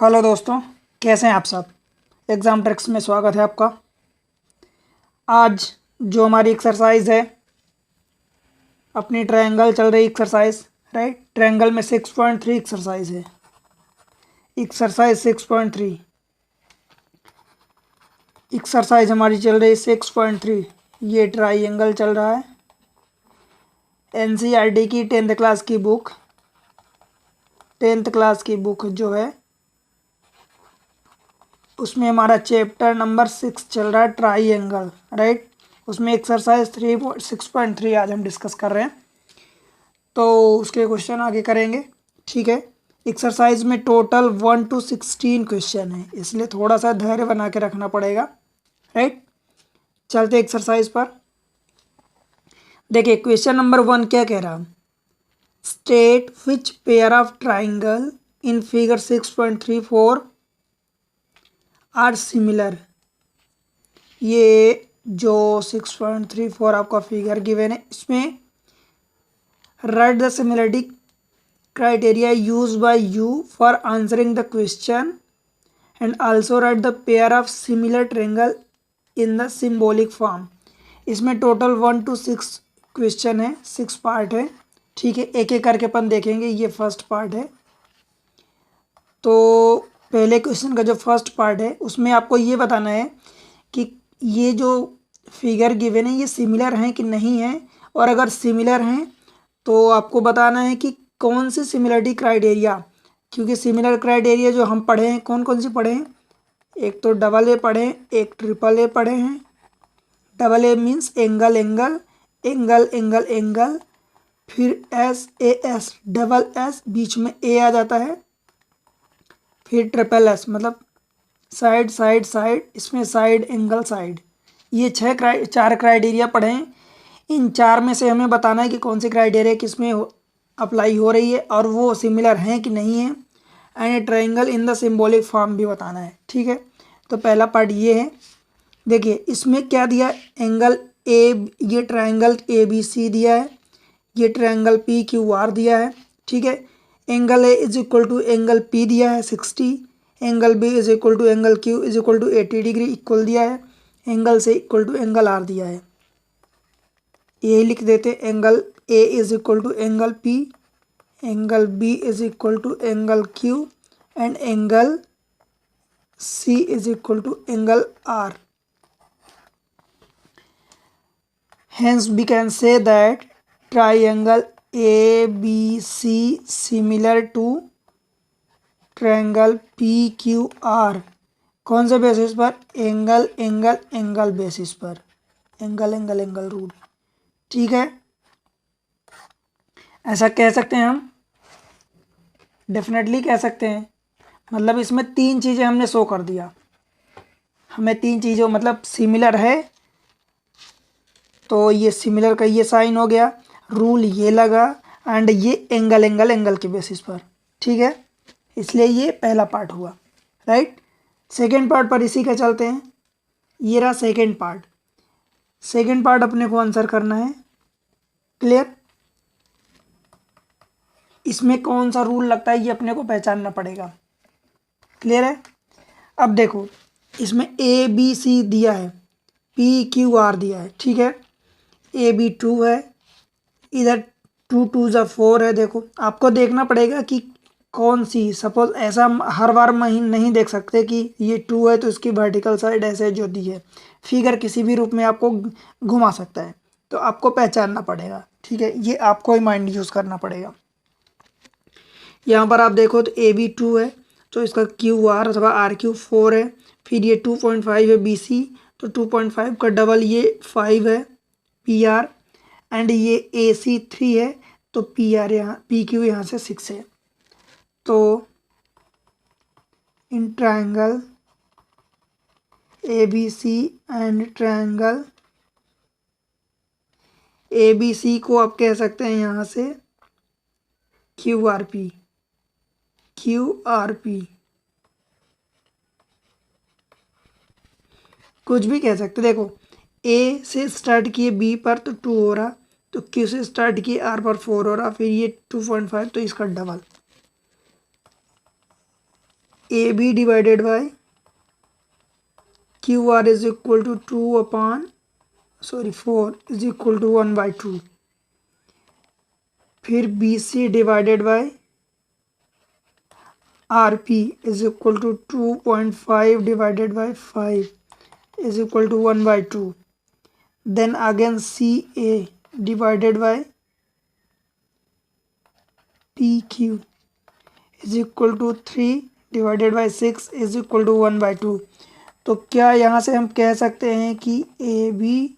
Hello दोस्तों, कैसे हैं आप सब। एग्ज़ाम ट्रिक्स में स्वागत है आपका। आज जो हमारी एक्सरसाइज है, अपनी ट्रायंगल चल रही एक्सरसाइज, राइट। ट्रायंगल में 6.3 एक्सरसाइज है। एक्सरसाइज 6.3 एक्सरसाइज हमारी चल रही 6.3। ये ट्रायंगल चल रहा है। एनसीईआरटी की 10th क्लास की बुक, 10th क्लास की बुक जो है उसमें हमारा चैप्टर नंबर 6 चल रहा है, ट्राइंगल, राइट। उसमें एक्सरसाइज 6.3 आज हम डिस्कस कर रहे हैं, तो उसके क्वेश्चन आगे करेंगे, ठीक है। एक्सरसाइज में टोटल 1 to 16 क्वेश्चन है, इसलिए थोड़ा सा धैर्य बना के रखना पड़ेगा, राइट। चलते एक्सरसाइज पर। देखिए क्वेश्चन नंबर 1 क्या कह रहा है। State which pair of triangle in figure 6.34 are similar. ये जो 6.34 आपका फिगर गिवन है, इसमें write the similarity criteria used by you for answering the question and also write the pair of similar triangle in the symbolic form। इसमें total 1 to 6 question है, 6 part है, ठीक है। एक एक करके अपन देखेंगे। ये फर्स्ट पार्ट है। तो पहले क्वेश्चन का जो फर्स्ट पार्ट है उसमें आपको ये बताना है कि ये जो फिगर गिवन है ये सिमिलर हैं कि नहीं है, और अगर सिमिलर हैं तो आपको बताना है कि कौन सी सिमिलरिटी क्राइटेरिया। क्योंकि सिमिलर क्राइटेरिया जो हम पढ़े हैं, कौन कौन सी पढ़े हैं। एक तो डबल ए पढ़े हैं, एक ट्रिपल ए पढ़े हैं। Double A means angle angle angle angle angle, फिर S A S, double S बीच में ए आ जाता है, फिर ट्रिपल एस मतलब साइड साइड साइड, इसमें साइड एंगल साइड। ये चार क्राइटेरिया पढ़े हैं। इन चार में से हमें बताना है कि कौन सी क्राइटेरिया किस में अप्लाई हो रही है और वो सिमिलर हैं कि नहीं है। And triangle in the symbolic form भी बताना है, ठीक है। तो पहला पार्ट ये है। देखिए इसमें क्या दिया, एंगल ए, ये ट्रायंगल ए बी सी दिया है, ये ट्रायंगल पी क्यू आर दिया है, ठीक है। Angle A is equal to angle P दिया है 60, angle B is equal to angle Q is equal to 80 degree equal दिया है, एंगल से इक्वल टू एंगल आर दिया है। यही लिख देते, angle A is equal to angle P, angle B is equal to angle Q and angle C is equal to angle R. Hence we can say that triangle ABC similar to triangle PQR। कौन से basis पर, angle angle angle basis पर, angle angle angle rule, ठीक है। ऐसा कह सकते हैं हम, डेफिनेटली कह सकते हैं। मतलब इसमें तीन चीज़ें हमने शो कर दिया, हमें तीन चीज़ों मतलब सिमिलर है, तो ये सिमिलर का ये साइन हो गया, रूल ये लगा, एंड ये एंगल एंगल एंगल के बेसिस पर, ठीक है। इसलिए ये पहला पार्ट हुआ, राइट। सेकेंड पार्ट पर इसी का चलते हैं। ये रहा सेकेंड पार्ट। सेकेंड पार्ट अपने को आंसर करना है, क्लियर। इसमें कौन सा रूल लगता है ये अपने को पहचानना पड़ेगा, क्लियर है। अब देखो इसमें ए बी सी दिया है, पी क्यू आर दिया है, ठीक है। ए बी 2 है, इधर 2 2 ज़ा 4 है। देखो आपको देखना पड़ेगा कि कौन सी, सपोज ऐसा हम हर बार नहीं देख सकते कि ये 2 है तो इसकी वर्टिकल साइड ऐसे जो दी है, फिगर किसी भी रूप में आपको घुमा सकता है, तो आपको पहचानना पड़ेगा, ठीक है। ये आपको ही माइंड यूज़ करना पड़ेगा। यहाँ पर आप देखो तो ए बी 2 है तो इसका क्यू आर अथवा आर क्यू 4 है, फिर ये 2.5 है बी सी, तो 2.5 का डबल ये 5 है पी आर, एंड ये ए सी 3 है तो पी आर यहाँ पी क्यू यहाँ से 6 है। तो in triangle A B C and triangle A B C को आप कह सकते हैं यहाँ से Q R P, Q R P कुछ भी कह सकते। देखो ए से स्टार्ट किए बी पर तो 2 हो रहा, तो क्यू से स्टार्ट किए आर पर 4 हो रहा, फिर ये 2.5 तो इसका double. A B divided by Q R is equal to 4 is equal to 1/2। फिर B C divided by R P is equal to 2.5 divided by 5 is equal to 1/2। Then again C A divided by P Q is equal to 3 divided by 6 is equal to 1/2। तो क्या यहाँ से हम कह सकते हैं कि A B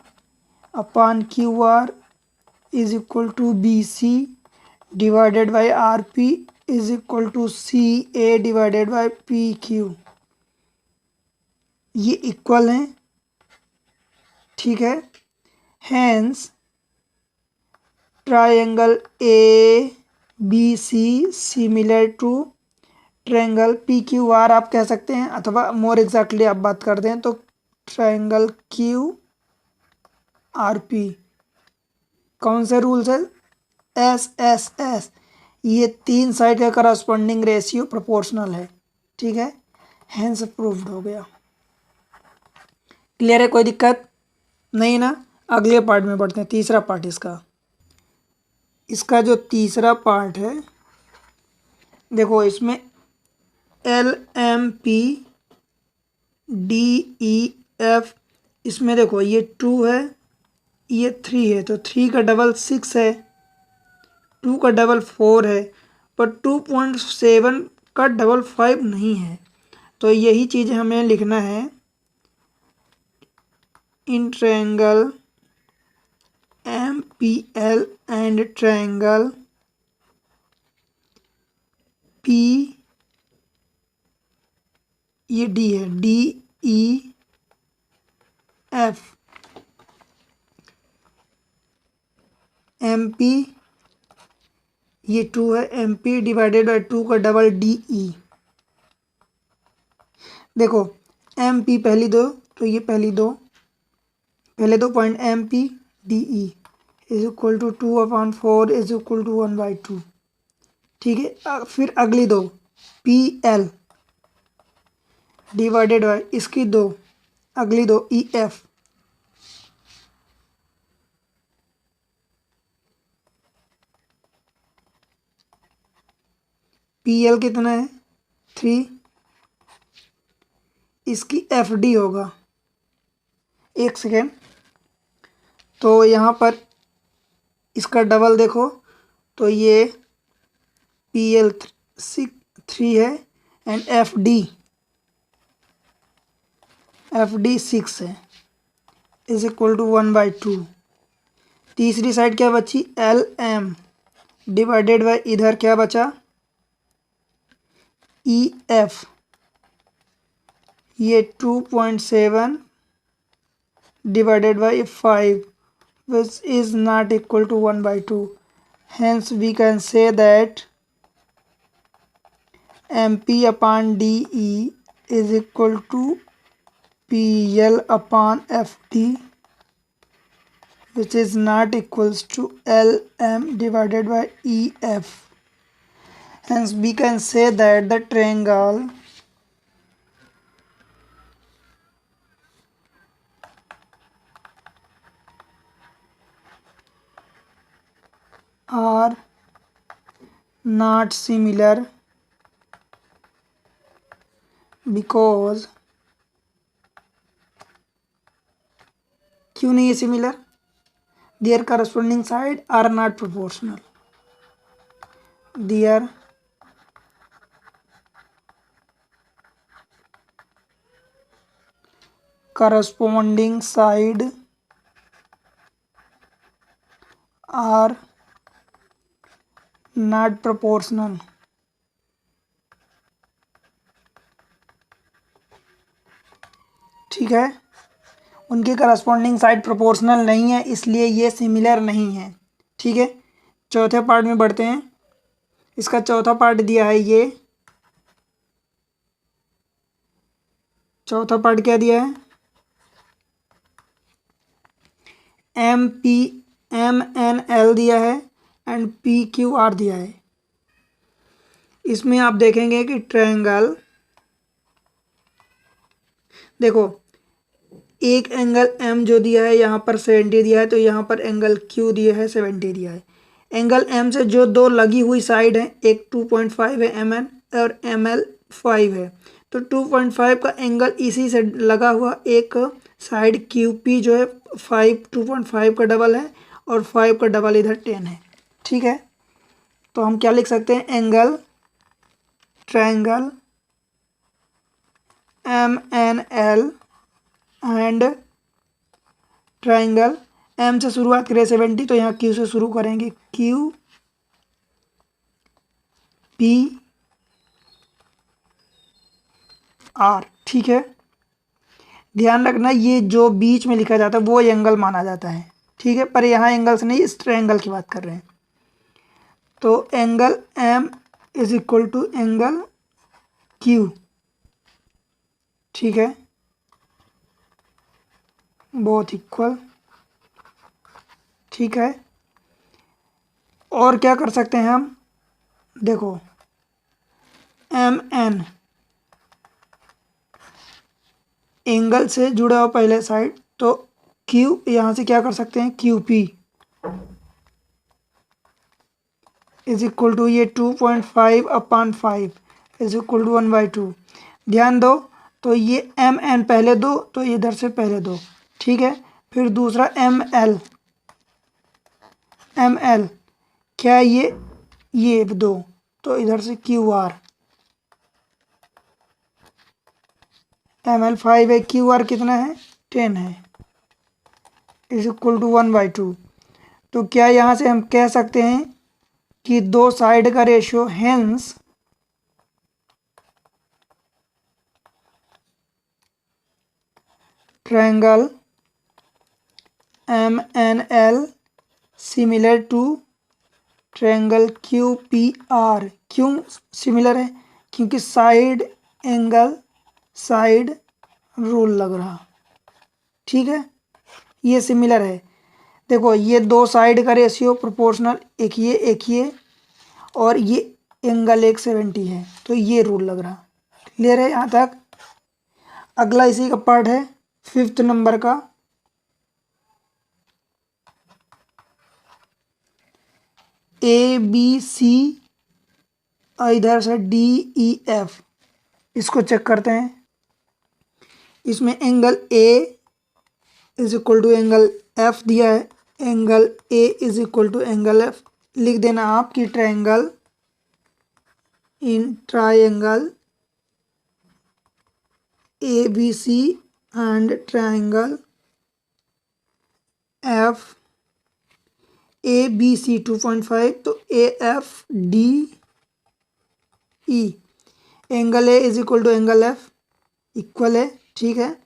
upon Q R is equal to B C divided by R P is equal to C A divided by P Q, ये इक्वल हैं, ठीक है। Hence triangle A B C similar to triangle P Q R आप कह सकते हैं, अथवा मोर exactly आप बात कर दें तो ट्रायंगल क्यू आर पी। कौन से रूल्स है? एस एस एस, ये तीन साइड का करस्पॉन्डिंग रेशियो प्रोपोर्शनल है, ठीक है। हैंस प्रूव्ड हो गया। क्लियर है? कोई दिक्कत नहीं ना? अगले पार्ट में बढ़ते हैं, तीसरा पार्ट इसका जो तीसरा पार्ट है, देखो इसमें L M P D E F, इसमें देखो ये 2 है, ये 3 है, तो 3 का डबल 6 है, 2 का डबल 4 है, पर 2.7 का डबल 5 नहीं है। तो यही चीज़ हमें लिखना है in triangle M P L and triangle P, ये डी है, D E F, M P ये 2 है, एम पी डिवाइडेड बाई 2 का डबल डी ई। देखो एम पी पहली दो, तो ये पहले दो point M P D E is equal to 2/4 is equal to 1/2, ठीक है। फिर अगली दो पी एल डिवाइडेड बाई इसकी दो, अगली दो ई एफ, पी एल कितना है 3, इसकी एफ डी होगा, एक सेकेंड, तो यहाँ पर इसका डबल देखो, तो ये पी एल 3 है एंड एफ डी 6 है इज इक्वल टू 1/2। तीसरी साइड क्या बची? एल एम डिवाइडेड बाई इधर क्या बचा? ई एफ, ये 2.7 divided by 5 which is not equal to 1/2. Hence we can say that MP upon DE is equal to PL upon FD, which is not equals to LM divided by EF. Hence we can say that the triangle are not similar because क्यों नहीं है similar? Their corresponding side are not proportional. Their corresponding side are not proportional. ठीक है, उनकी corresponding side proportional नहीं है, इसलिए ये सिमिलर नहीं है, ठीक है। चौथे पार्ट में बढ़ते हैं। इसका चौथा पार्ट दिया है, ये चौथा पार्ट क्या दिया है? M P M N L दिया है एंड पी क्यू आर दिया है। इसमें आप देखेंगे कि ट्रायंगल देखो एक एंगल एम जो दिया है यहाँ पर 70 दिया है, तो यहाँ पर एंगल क्यू दिया है 70 दिया है। एंगल एम से जो दो लगी हुई साइड है, एक 2.5 है एम एन और एम एल 5 है, तो 2.5 का एंगल इसी से लगा हुआ एक साइड क्यू पी जो है 2.5 का डबल है और 5 का डबल इधर 10 है। ठीक है, तो हम क्या लिख सकते हैं, angle triangle M N L and triangle M से शुरुआत करें 70, तो यहाँ क्यू से शुरू करेंगे, क्यू पी आर। ठीक है, ध्यान रखना ये जो बीच में लिखा जाता है वो एंगल माना जाता है। ठीक है, पर यहाँ एंगल से नहीं, इस ट्रायंगल की बात कर रहे हैं। तो angle M is equal to angle Q. ठीक है, बहुत इक्वल। ठीक है, और क्या कर सकते हैं हम, देखो एम एन एंगल से जुड़ा हुआ पहले साइड, तो क्यू यहाँ से क्या कर सकते हैं, Q P is equal to ये 2.5 अपॉन 5 इज इक्वल टू 1/2। ध्यान दो, तो ये एम एन पहले दो, तो इधर से पहले दो। ठीक है, फिर दूसरा एम एल क्या है ये दो, तो इधर से क्यू आर, एम एल 5 है, क्यू आर कितना है 10 है, इज इक्वल टू 1/2। तो क्या यहाँ से हम कह सकते हैं कि दो साइड का ratio, hence triangle M N L similar to triangle Q P R. क्यों सिमिलर है, क्योंकि साइड एंगल साइड रूल लग रहा। ठीक है, ये सिमिलर है। देखो ये दो साइड का रेशियो प्रोपोर्शनल, एक ये और ये एंगल 170 है, तो ये रूल लग रहा। क्लियर है यहाँ तक। अगला इसी का पार्ट है 5th नंबर का, ए बी सी इधर से डी ई एफ, इसको चेक करते हैं। इसमें angle A is equal to angle F दिया है, angle A is equal to angle F. लिख देना आप कि triangle in triangle A B C and triangle F A B C 2.5, तो A F D E, angle A is equal to angle F equal है। ठीक है,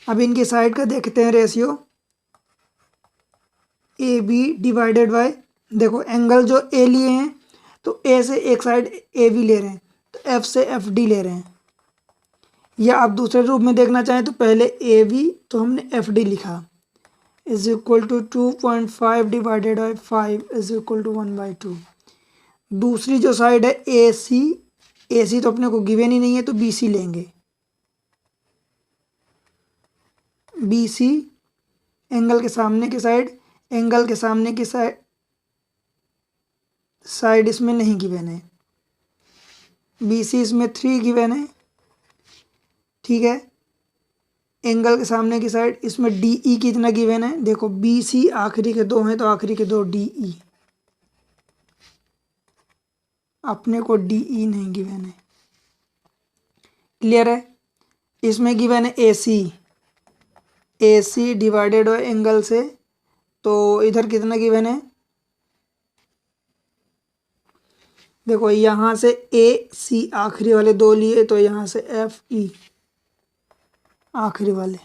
अब इनकी साइड का देखते हैं ratio, A B divided bye, देखो एंगल जो ए लिए हैं, तो ए से एक साइड ए बी ले रहे हैं, तो एफ से एफ डी ले रहे हैं। या आप दूसरे रूप में देखना चाहें तो पहले ए बी, तो हमने एफ डी लिखा, is equal to 2.5 divided by 5 is equal to 1/2। दूसरी जो साइड है ए सी तो अपने को गिवन ही नहीं है, तो बी सी लेंगे, बी सी एंगल के सामने की साइड, एंगल के सामने की साइड इसमें नहीं गिवन है, बी सी इसमें 3 गिवन है। ठीक है, एंगल के सामने की साइड इसमें डी ई कितना गिवन है, देखो बी सी आखिरी के दो हैं, तो आखिरी के दो डी ई, अपने को डी ई नहीं गिवन है। क्लियर है, इसमें गिवन है ए सी डिवाइडेड हो एंगल से, तो इधर कितना गिवन है, देखो यहाँ से ए सी आखिरी वाले दो लिए, तो यहाँ से एफ ई आखिरी वाले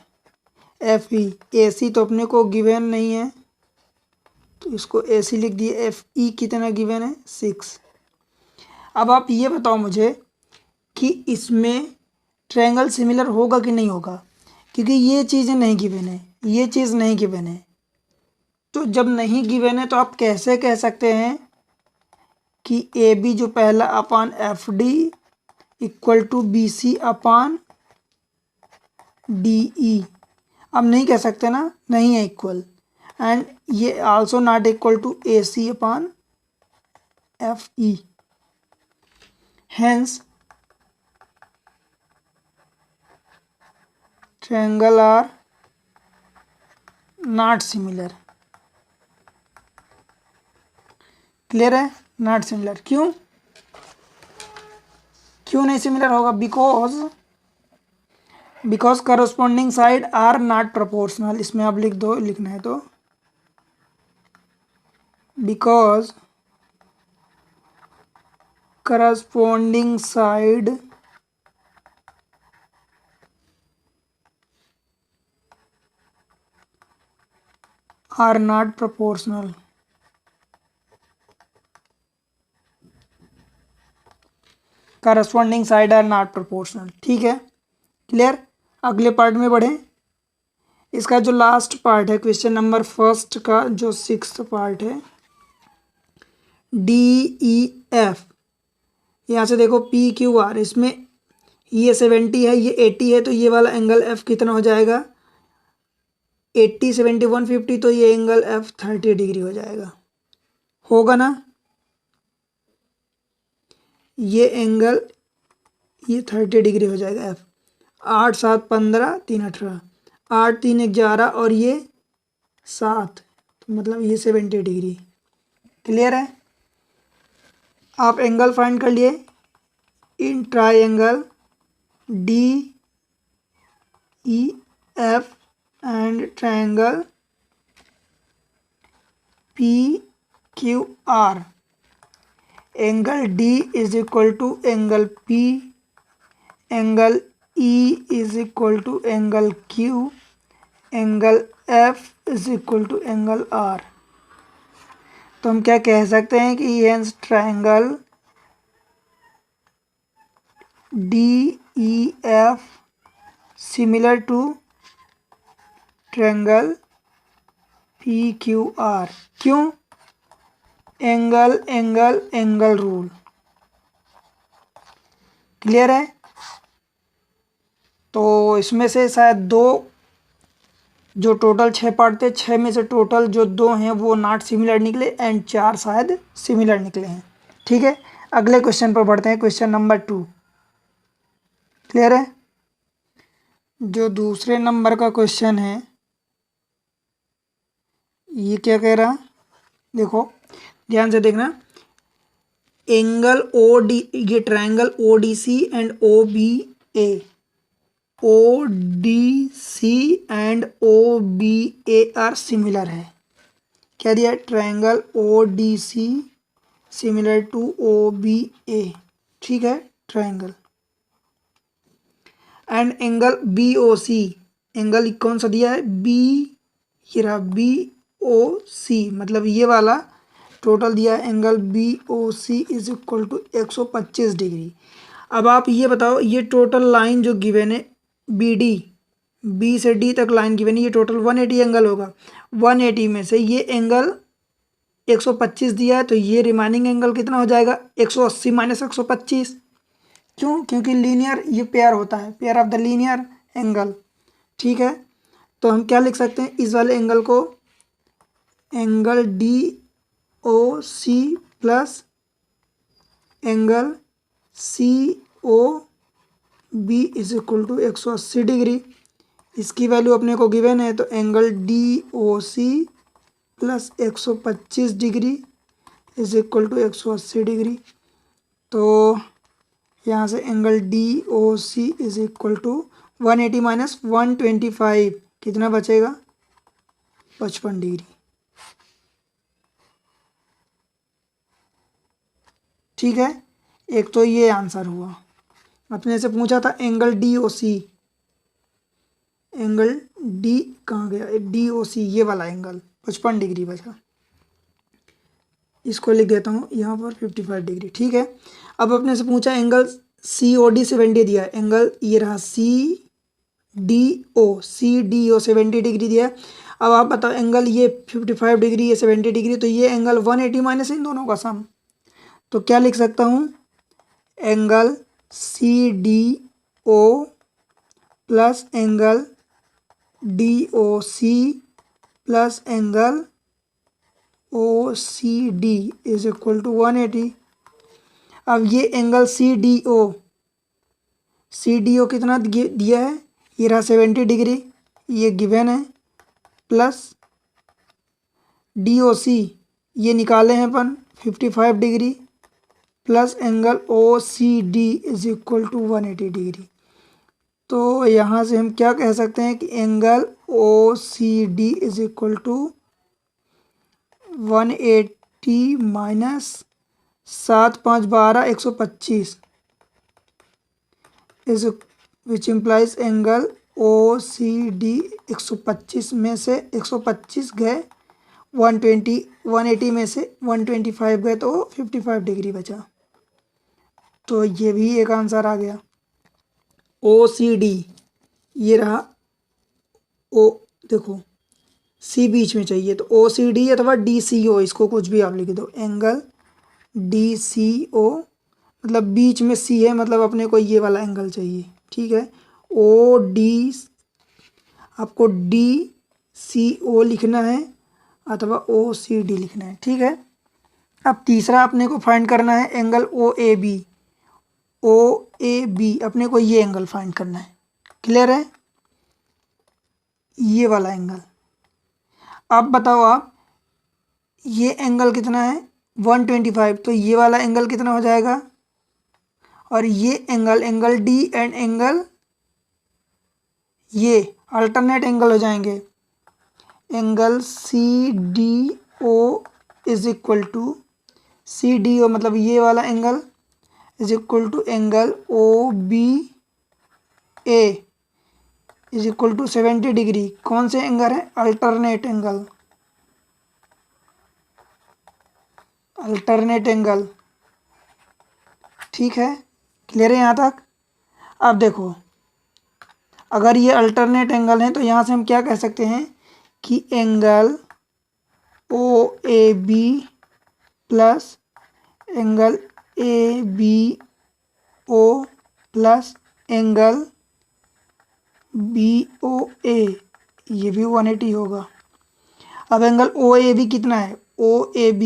एफ ई, ए सी तो अपने को गिवन नहीं है, तो इसको ए सी लिख दिए, एफ ई कितना गिवन है 6। अब आप ये बताओ मुझे कि इसमें ट्रायंगल सिमिलर होगा कि नहीं होगा, क्योंकि ये चीज़ें नहीं गिवन है, ये चीज़ नहीं गिवन है। तो जब नहीं गिवन है तो आप कैसे कह सकते हैं कि ए बी जो पहला upon F D equal to B C upon D E, अब नहीं कह सकते ना, नहीं है इक्वल, एंड ये also not equal to A C upon F E, hence triangle are not similar. Clear है? नॉट सिमिलर, क्यों नहीं सिमिलर होगा? Because corresponding side are not proportional. इसमें आप लिख दो, लिखना है तो because corresponding side are not proportional. Corresponding side are not proportional, ठीक है, क्लियर। अगले पार्ट में बढ़ें। इसका जो लास्ट पार्ट है क्वेश्चन नंबर फर्स्ट का, जो 6th पार्ट है, डी ई एफ, यहाँ से देखो पी क्यू आर, इसमें ये 70 है, ये 80 है, तो ये वाला एंगल एफ कितना हो जाएगा? 80 70 150, तो ये एंगल एफ 30 डिग्री हो जाएगा, होगा ना? ये एंगल ये 30 डिग्री हो जाएगा एफ। 8 7 15 3 18, 8 3 11 और ये 7, तो मतलब ये 70 डिग्री। क्लियर है? आप एंगल फाइंड कर लिए in triangle D E F and triangle P Q R. Angle D is equal to angle P, angle E is equal to angle Q, angle F is equal to angle R. तो हम क्या कह सकते हैं कि ये triangle D E F similar to triangle P Q R. क्यों? Angle angle angle rule. Clear है? तो इसमें से शायद 2, जो टोटल 6 पार्ट थे, 6 में से टोटल जो 2 हैं वो नॉट सिमिलर निकले एंड 4 शायद सिमिलर निकले हैं। ठीक है, अगले क्वेश्चन पर बढ़ते हैं, क्वेश्चन नंबर 2। क्लियर है? जो दूसरे नंबर का क्वेश्चन है, ये क्या कह रहा, देखो ध्यान से देखना। एंगल ओ डी, ये triangle O D C and O B A, O D C and O B A are similar है। क्या दिया? Triangle O D C similar to O B A. ठीक है, triangle and angle B O C, angle कौन सा दिया है? B, ये रहा बी ओ सी, मतलब ये वाला टोटल दिया है angle B O C is equal to 125 degree. अब आप ये बताओ, ये टोटल लाइन जो गिवन है बी डी, बी से डी तक लाइन गिवन है, ये टोटल 180 एंगल होगा। 180 में से ये एंगल 125 दिया है, तो ये रिमाइनिंग एंगल कितना हो जाएगा? 180 माइनस 125। क्यों? क्योंकि लीनियर ये पेयर होता है, pair of the linear angle. ठीक है, तो हम क्या लिख सकते हैं इस वाले एंगल को? Angle D O C plus angle C O B is equal to 180 degree. इसकी वैल्यू अपने को गिवन है, तो angle D O C plus 125 degree is equal to 180 degree. तो यहाँ से angle D O C is equal to 180 minus 125, कितना बचेगा? 55 डिग्री। ठीक है, एक तो ये आंसर हुआ। अपने से पूछा था angle D O C, angle D कहाँ गया? डी ओ सी, ये वाला एंगल 55 डिग्री बचा। इसको लिख देता हूँ यहाँ पर 55 डिग्री। ठीक है, अब अपने से पूछा एंगल सी ओ डी 70 दिया है, एंगल ये रहा C D O, C D O 70 degree दिया है। अब आप बताओ एंगल ये 55 डिग्री, ये 70 डिग्री, तो ये एंगल 180 माइनस इन दोनों का सम। तो क्या लिख सकता हूँ? Angle C D O plus angle DOC plus angle OCD is equal to 180। अब ये एंगल CDO कितना दिया है, ये रहा 70 डिग्री, ये गिवन है, प्लस DOC ये निकाले हैं अपन 55 degree, plus angle OCD is equal to 180 degree. तो यहाँ से हम क्या कह सकते हैं कि angle OCD is equal to 180 minus 7 5 12 125 is which implies angle OCD 125 में से 125 गए 180 में से 125 गए तो 55 डिग्री बचा। तो ये भी एक आंसर आ गया। OCD ये रहा, देखो C बीच में चाहिए तो OCD अथवा DCO, इसको कुछ भी आप लिख दो, एंगल DCO मतलब बीच में C है, मतलब अपने को ये वाला एंगल चाहिए, ठीक है। आपको DCO लिखना है अथवा OCD लिखना है, ठीक है। अब तीसरा अपने को फाइंड करना है एंगल OAB अपने को ये एंगल फाइंड करना है, क्लियर है, ये वाला एंगल। अब बताओ आप, ये एंगल कितना है 125, तो ये वाला एंगल कितना हो जाएगा, और ये एंगल D एंड एंगल ये अल्टरनेट एंगल हो जाएंगे। Angle CDO is equal to CDO मतलब ये वाला angle is equal to angle OBA is equal to 70 degree. कौन से एंगल है, अल्टरनेट एंगल, ठीक है, क्लियर है यहाँ तक। अब देखो, अगर ये अल्टरनेट एंगल है तो यहाँ से हम क्या कह सकते हैं कि angle OAB plus angle ABO plus angle BOA ये भी 180 होगा। अब एंगल OAB कितना है, OAB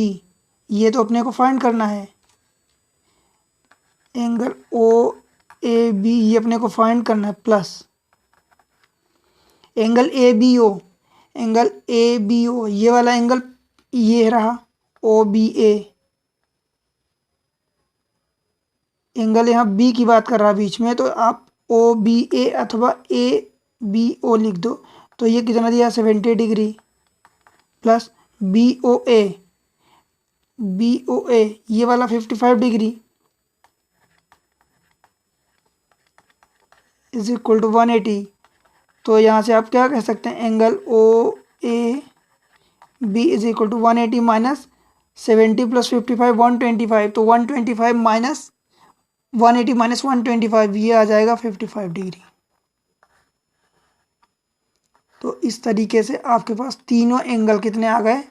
ये तो अपने को फाइंड करना है, एंगल OAB ये अपने को फाइंड करना है, प्लस एंगल ABO ये वाला एंगल ये रहा OBA, एंगल यहाँ B की बात कर रहा है बीच में, तो आप OBA अथवा ABO लिख दो। तो ये कितना दिया 70 डिग्री, प्लस BOA ये वाला 55 डिग्री इज इक्वल टू 180। तो यहाँ से आप क्या कह सकते हैं, angle OAB is equal to 180 minus 70 plus 55 125, तो 125 माइनस 180 माइनस 125 ये आ जाएगा 55 डिग्री। तो इस तरीके से आपके पास तीनों एंगल कितने आ गए,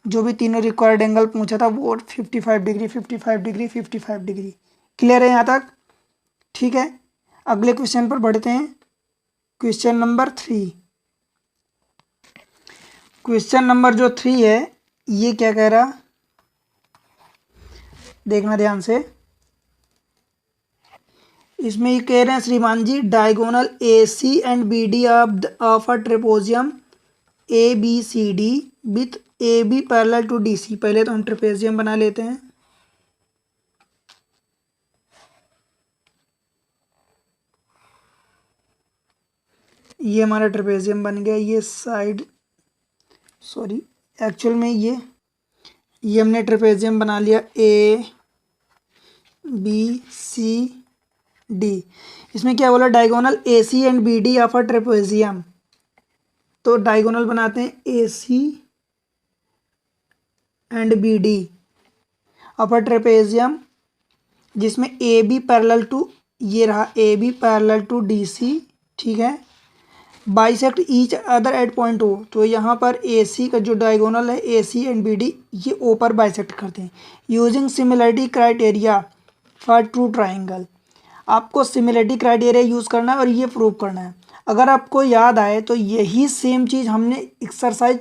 जो भी तीनों रिक्वायर्ड एंगल पूछा था वो 55 डिग्री 55 डिग्री 55 डिग्री। क्लियर है यहाँ तक, ठीक है। अगले क्वेश्चन पर बढ़ते हैं, क्वेश्चन नंबर 3। क्वेश्चन नंबर जो 3 है ये क्या कह रहा, देखना ध्यान से। इसमें ये कह रहे हैं श्रीमान जी, diagonal AC and BD of a trapezium ABCD with AB parallel to DC। पहले तो हम ट्रेपेजियम बना लेते हैं। ये हमारा ट्रेपेजियम बन गया, ये साइड एक्चुअल में ये हमने ट्रेपेजियम बना लिया ABCD। इसमें क्या बोला, diagonal AC and BD of a trapezium. तो डायगोनल बनाते हैं AC and BD of a trapezium, जिसमें AB पैरेलल टू, ये रहा AB पैरेलल टू DC, ठीक है। Bisect each other at point O, तो यहाँ पर AC का जो डायगोनल है AC एंड BD ये O पर बाइसेक्ट करते हैं। Using similarity criteria for true triangle. आपको सिमिलरिटी क्राइटेरिया यूज़ करना है और ये प्रूव करना है। अगर आपको याद आए तो यही सेम चीज़ हमने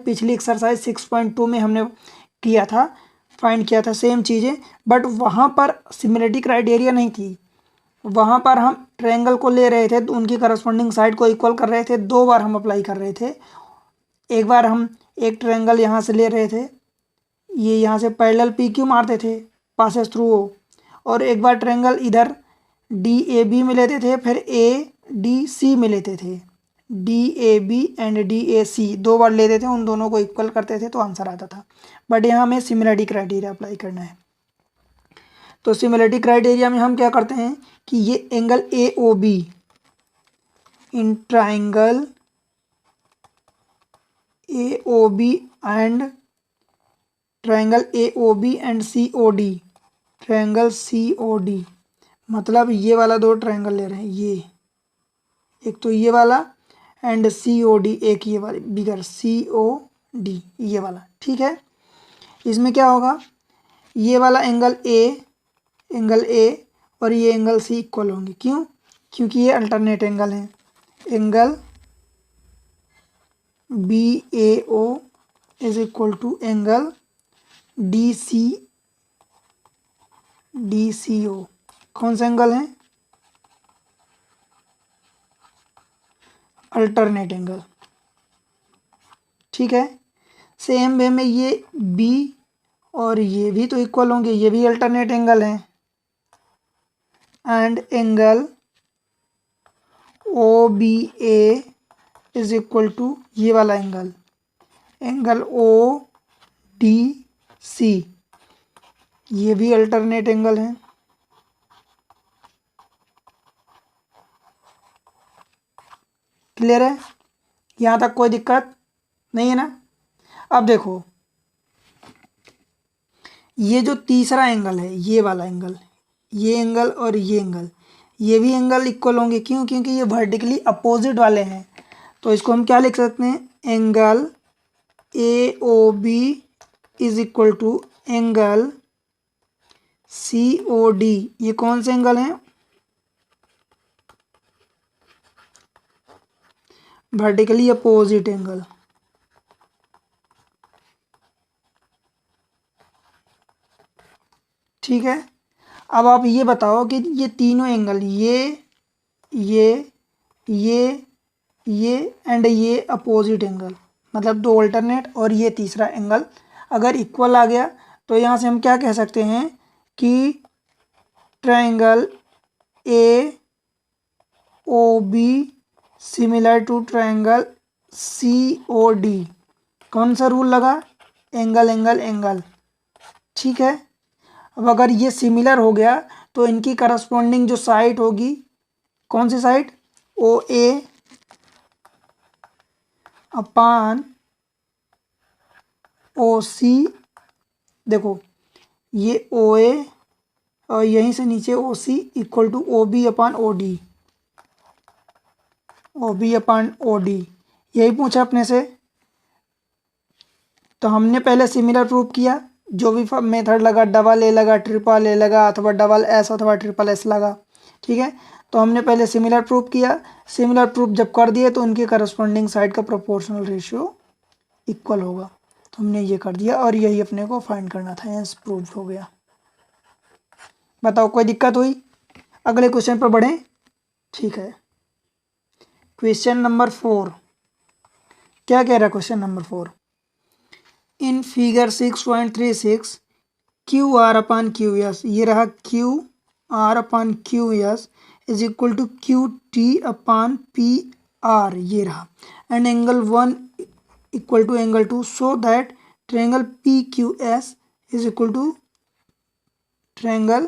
पिछली एक्सरसाइज 6.2 में हमने किया था, फाइंड किया था सेम चीज़ें, बट वहाँ पर सिमिलरिटी क्राइटेरिया नहीं थी। वहाँ पर हम ट्रायंगल को ले रहे थे तो उनकी करस्पॉन्डिंग साइड को इक्वल कर रहे थे, 2 बार हम अप्लाई कर रहे थे। एक बार हम एक ट्रायंगल यहाँ से ले रहे थे, ये यहाँ से पैरेलल पी क्यू मारते थे पासेस थ्रू ओ, और एक बार ट्रायंगल इधर डी ए बी में लेते थे, फिर ए डी सी में लेते थे। D A B and D A C 2 बार लेते थे, उन दोनों को इक्वल करते थे तो आंसर आता था। बट यहाँ हमें सिमिलरिटी क्राइटेरिया अप्लाई करना है। तो सिमिलरिटी क्राइटेरिया में हम क्या करते हैं कि ये angle A O B in triangle A O B and triangle A O B and C O D, triangle C O D, मतलब ये वाला 2 ट्राइंगल ले रहे हैं, ये एक तो ये वाला एंड सी ओ डी, एक ये वाली बिगर सी ओ डी, ये वाला, ठीक है। इसमें क्या होगा, ये वाला एंगल ए और ये एंगल सी इक्वल होंगे। क्यों? क्योंकि ये अल्टरनेट एंगल हैं। Angle B A O is equal to angle D C O. कौन सा एंगल है? अल्टरनेट एंगल, ठीक है। सेम वे में ये बी और ये भी तो इक्वल होंगे, ये भी अल्टरनेट एंगल हैं। And angle O B A is equal to ये वाला एंगल ओ डी सी, ये भी अल्टरनेट एंगल है। क्लियर है? यहाँ तक कोई दिक्कत नहीं है ना? अब देखो, ये जो तीसरा एंगल है, ये वाला एंगल, ये एंगल और ये एंगल, ये भी एंगल इक्वल होंगे। क्यों? क्योंकि ये वर्टिकली अपोजिट वाले हैं। तो इसको हम क्या लिख सकते हैं? Angle A O B is equal to angle C O D. ये कौन से एंगल हैं? Vertically opposite angle. ठीक है। अब आप ये बताओ कि ये तीनों एंगल, ये एंड ये अपोजिट एंगल, मतलब 2 अल्टरनेट और ये तीसरा एंगल अगर इक्वल आ गया तो यहाँ से हम क्या कह सकते हैं कि triangle A O B similar to triangle C O D. कौन सा रूल लगा? एंगल एंगल एंगल, ठीक है। अब अगर ये सिमिलर हो गया तो इनकी करस्पॉन्डिंग जो साइड होगी, कौन सी साइड? ओ ए अपान ओ सी। देखो ये ओ ए और यहीं से नीचे ओ सी equal to O B upon O D, O B upon O D. यही पूछा अपने से। तो हमने पहले सिमिलर प्रूव किया, जो भी मेथड लगा, डबल ए लगा, ट्रिपल ए लगा, अथवा डबल एस अथवा ट्रिपल एस लगा, ठीक है। तो हमने पहले सिमिलर प्रूव किया। सिमिलर प्रूफ जब कर दिए तो उनके करस्पॉन्डिंग साइड का प्रोपोर्शनल रेशियो इक्वल होगा। तो हमने ये कर दिया और यही अपने को फाइंड करना था, हेंस प्रूफ हो गया। बताओ कोई दिक्कत हुई? अगले क्वेश्चन पर बढ़ें, ठीक है। क्वेश्चन नंबर 4 क्या कह रहा है? Question number 4, in figure 6.36 Q R upon Q S, ये रहा Q R upon Q S is equal to Q T upon P R, ये रहा। And angle 1 equal to angle 2, so that triangle P Q S is equal to triangle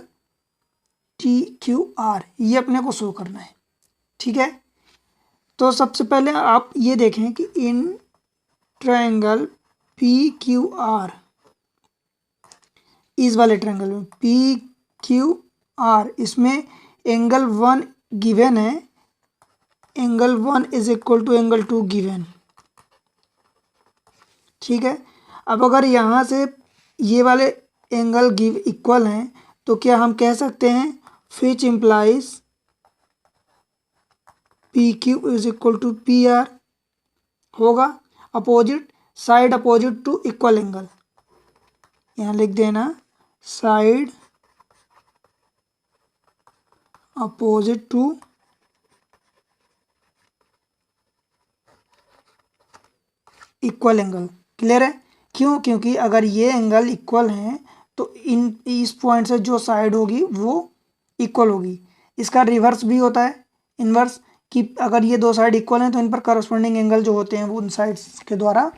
T Q R, ये अपने को show करना है, ठीक है। तो सबसे पहले आप ये देखें कि in triangle P Q R, इस वाले ट्रायंगल में पी क्यू आर, इसमें एंगल 1 गिवन है, angle 1 is equal to angle 2 given, ठीक है। अब अगर यहाँ से ये वाले एंगल गिव इक्वल हैं तो क्या हम कह सकते हैं which implies P Q is equal to P R होगा। Opposite side opposite to equal angle, यहाँ लिख देना side opposite to equal angle. Clear है? क्यों? क्योंकि अगर ये एंगल इक्वल हैं तो इस पॉइंट से जो साइड होगी वो इक्वल होगी। इसका रिवर्स भी होता है, इनवर्स, कि अगर ये दो साइड इक्वल हैं तो इन पर करस्पॉन्डिंग एंगल जो होते हैं वो उन साइड्स के द्वारा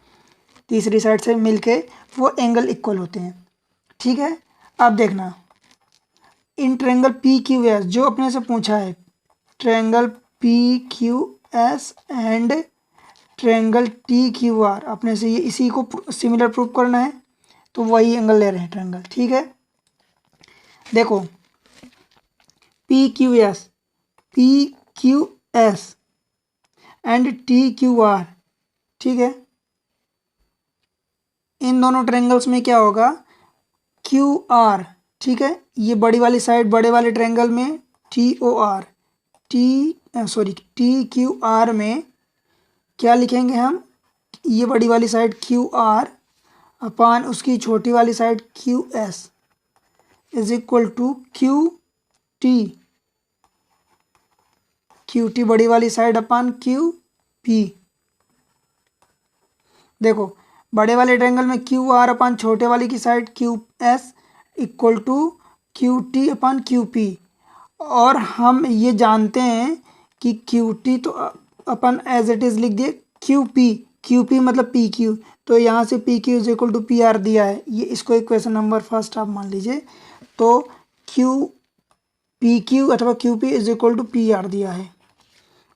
तीसरी साइड से मिलके वो एंगल इक्वल होते हैं। ठीक है, अब देखना इन ट्रायंगल पी क्यू एस जो अपने से पूछा है, triangle P Q S and triangle T Q are, अपने से ये इसी को सिमिलर प्रूव करना है तो वही एंगल ले रहे हैं ट्रायंगल। ठीक है, देखो P Q S and T Q are, ठीक है, इन दोनों ट्रायंगल्स में क्या होगा, क्यू आर, ठीक है, ये बड़ी वाली साइड बड़े वाले ट्रायंगल में T O R, T Q R में क्या लिखेंगे हम, ये बड़ी वाली साइड क्यू आर अपान उसकी छोटी वाली side Q S is equal to Q T बड़ी वाली साइड अपान क्यू पी। देखो बड़े वाले ट्रायंगल में क्यू आर अपान छोटे वाली की side Q S equal to Q T upon Q P, और हम ये जानते हैं कि क्यू टी तो अपन एज इट इज़ लिख दिए क्यू पी मतलब पी क्यू, तो यहाँ से P Q is equal to P R दिया है, ये इसको इक्वेशन नंबर फर्स्ट आप मान लीजिए। तो क्यू पी क्यू अथवा Q P is equal to P R दिया है।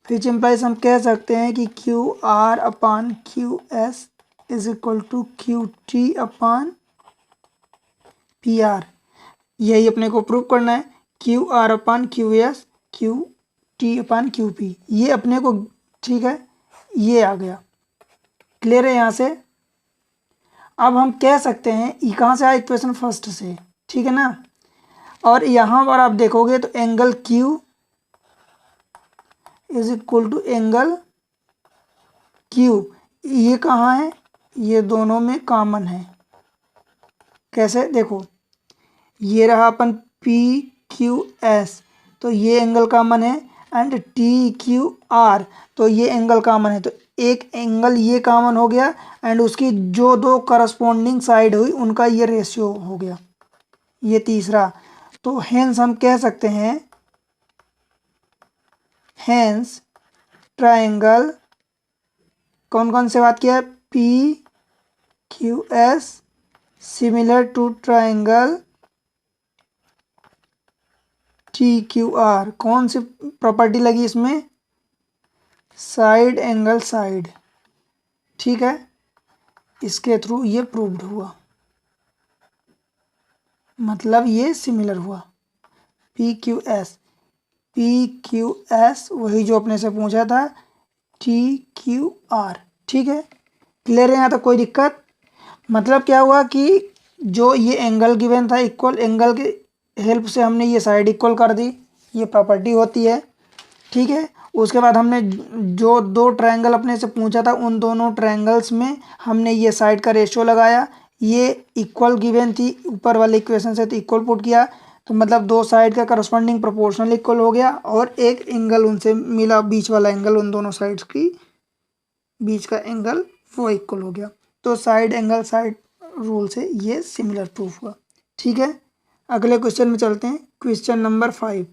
फिर इम्प्लाइज हम कह सकते हैं कि Q R upon Q S is equal to Q T upon P R, यही अपने को प्रूव करना है। Q R upon Q S Q T upon Q P, ये अपने को, ठीक है, ये आ गया। क्लियर है यहाँ से? अब हम कह सकते हैं ये कहाँ से आया, इक्वेशन फर्स्ट से, ठीक है ना, और यहाँ पर आप देखोगे तो angle Q is equal to angle Q, ये कहाँ है, ये दोनों में कॉमन है। कैसे? देखो ये रहा अपन पी क्यू एस, तो ये एंगल कॉमन है, एंड टी क्यू आर, तो ये एंगल कॉमन है, तो एक एंगल ये कॉमन हो गया, एंड उसकी जो दो करस्पॉन्डिंग साइड हुई उनका ये रेशियो हो गया, ये तीसरा। तो हेंस हम कह सकते हैं, हेंस ट्रायंगल कौन कौन से बात किया है, P Q S similar to triangle T Q R. कौन सी प्रॉपर्टी लगी इसमें, साइड एंगल साइड, ठीक है, इसके थ्रू ये प्रूव्ड हुआ, मतलब ये सिमिलर हुआ। पी क्यू एस वही जो अपने से पूछा था, टी क्यू आर, ठीक है। क्लियर है यहाँ तक? कोई दिक्कत? मतलब क्या हुआ कि जो ये एंगल गिवन था इक्वल, एंगल के हेल्प से हमने ये साइड इक्वल कर दी, ये प्रॉपर्टी होती है, ठीक है। उसके बाद हमने जो दो ट्रायंगल अपने से पूछा था उन दोनों ट्रायंगल्स में हमने ये साइड का रेशियो लगाया, ये इक्वल गिवन थी ऊपर वाले इक्वेशन से, तो इक्वल पुट किया, तो मतलब दो साइड का करस्पॉन्डिंग प्रोपोर्शनल इक्वल हो गया, और एक एंगल उनसे मिला, बीच वाला एंगल, उन दोनों साइड्स की बीच का एंगल वो इक्वल हो गया। तो साइड एंगल साइड रूल से ये सिमिलर प्रूफ हुआ, ठीक है। अगले क्वेश्चन में चलते हैं, क्वेश्चन नंबर 5।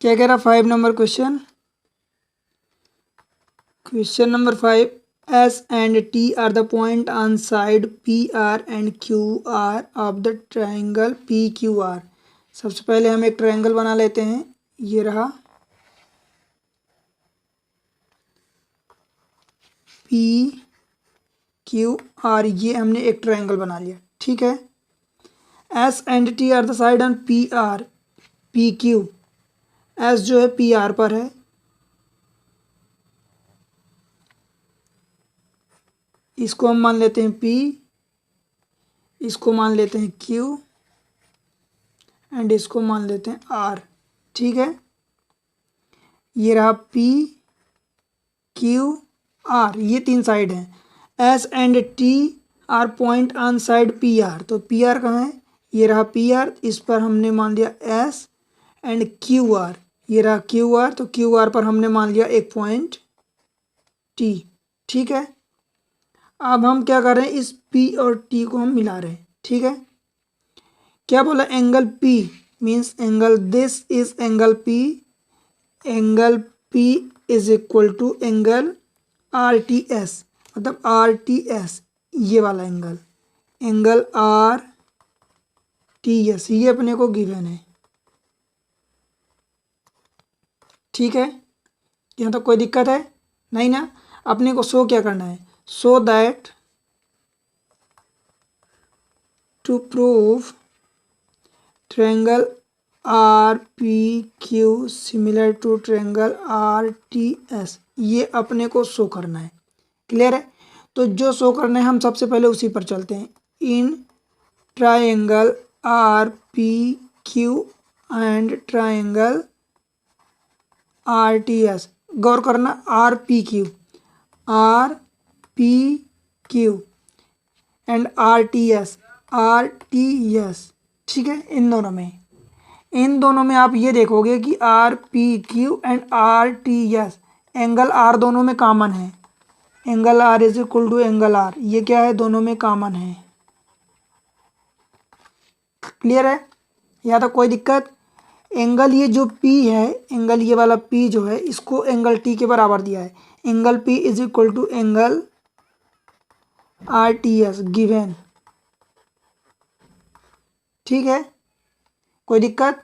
क्या कह रहा 5 number question? Question number 5, S and T are the point on side PR and QR of the triangle PQR। सबसे पहले हम एक ट्रायंगल बना लेते हैं, ये रहा PQR, ये हमने एक ट्रायंगल बना लिया, ठीक है। S and T are the side on PR PQ, S जो है PR पर है, इसको हम मान लेते हैं P, इसको मान लेते हैं Q, एंड इसको मान लेते हैं R, ठीक है। ये रहा पी क्यू आर, ये 3 साइड हैं। S and T R point on side P R, तो पी आर कहाँ है, ये रहा पी आर, इस पर हमने मान लिया एस, एंड क्यू आर, ये रहा क्यू आर, तो क्यू आर पर हमने मान लिया एक पॉइंट टी। ठीक है, अब हम क्या कर रहे हैं, इस पी और टी को हम मिला रहे हैं। ठीक है, क्या बोला, angle P means angle, this is angle P, angle P is equal to angle R T S, मतलब आर टी एस, ये वाला angle, angle R T S, ये अपने को गिवन है। ठीक है, यहाँ तक कोई दिक्कत है नहीं ना। अपने को शो क्या करना है, show that to prove triangle R P Q similar to triangle R T S, ये अपने को शो करना है। क्लियर है, तो जो शो करना है हम सबसे पहले उसी पर चलते हैं। In triangle R P Q and triangle R T S, गौर करना, R P Q and R T S, ठीक है, इन दोनों में आप ये देखोगे कि R P Q and R T S, angle R दोनों में कॉमन है, angle R is equal to angle R, ये क्या है, दोनों में कॉमन है। क्लियर है, यहाँ तक कोई दिक्कत। एंगल ये जो P है, एंगल ये वाला P जो है, इसको एंगल T के बराबर दिया है, angle P is equal to angle R T S given. ठीक है, कोई दिक्कत।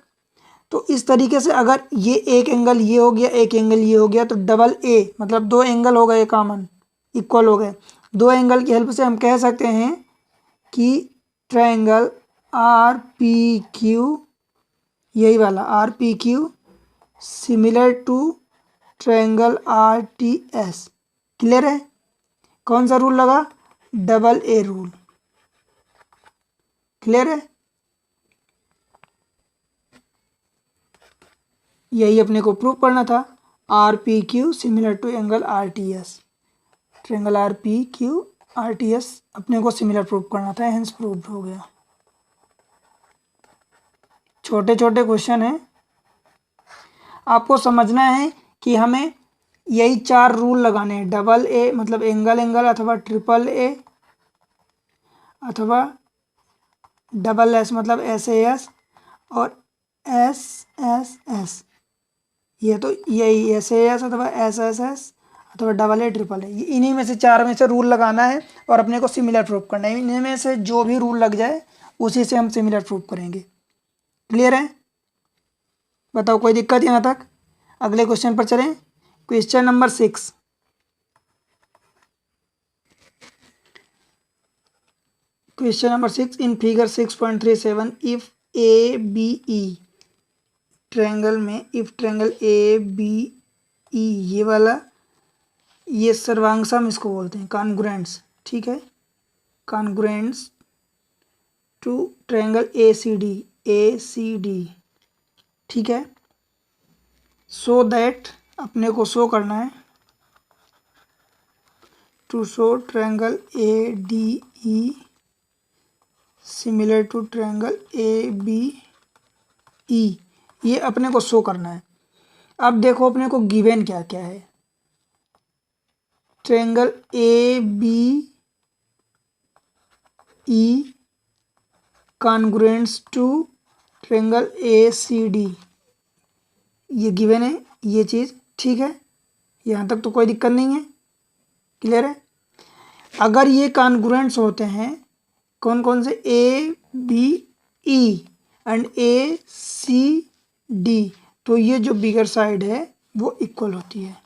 तो इस तरीके से अगर ये एक एंगल ये हो गया, एक एंगल ये हो गया, तो डबल ए मतलब 2 एंगल हो गए कॉमन, इक्वल हो गए। 2 एंगल की हेल्प से हम कह सकते हैं कि ट्रायंगल आर पी क्यू, यही वाला R P Q similar to triangle R T S. Clear है, कौन सा रूल लगा, डबल ए रूल। क्लियर है, यही अपने को प्रूव करना था, R P Q similar to angle R T S, triangle R P Q R T S अपने को सिमिलर प्रूव करना था, हेंस प्रूव हो गया। छोटे छोटे क्वेश्चन हैं, आपको समझना है कि हमें यही 4 रूल लगाने हैं, डबल ए मतलब एंगल एंगल, अथवा ट्रिपल ए, अथवा डबल एस मतलब एस ए एस, और एस एस एस, ये तो यही एस ए एस अथवा एस एस एस अथवा डबल ए ट्रिपल ए, इन्हीं में से 4 में से रूल लगाना है और अपने को सिमिलर प्रूव करना है। इन्हीं में से जो भी रूल लग जाए उसी से हम सिमिलर प्रूव करेंगे। क्लियर है, बताओ कोई दिक्कत यहाँ तक। अगले क्वेश्चन पर चलें, question number 6। Question number 6, in figure 6.37 if A B E triangle में, if triangle A B E, ये वाला, ये सर्वांगसम इसको बोलते हैं, कॉन्ग्रुएंट्स। ठीक है, congruents to triangle A C D. ठीक है, सो दैट अपने को शो करना है, to show triangle A D E similar to triangle A B E, ये अपने को शो करना है। अब देखो अपने को गिवन क्या क्या है, triangle A B E congruents to triangle A C D, ये गिवन है ये चीज़। ठीक है, यहाँ तक तो कोई दिक्कत नहीं है। क्लियर है, अगर ये कॉन्ग्रुएंट्स होते हैं कौन कौन से, A B E and A C D, तो ये जो बिगर साइड है वो इक्वल होती है,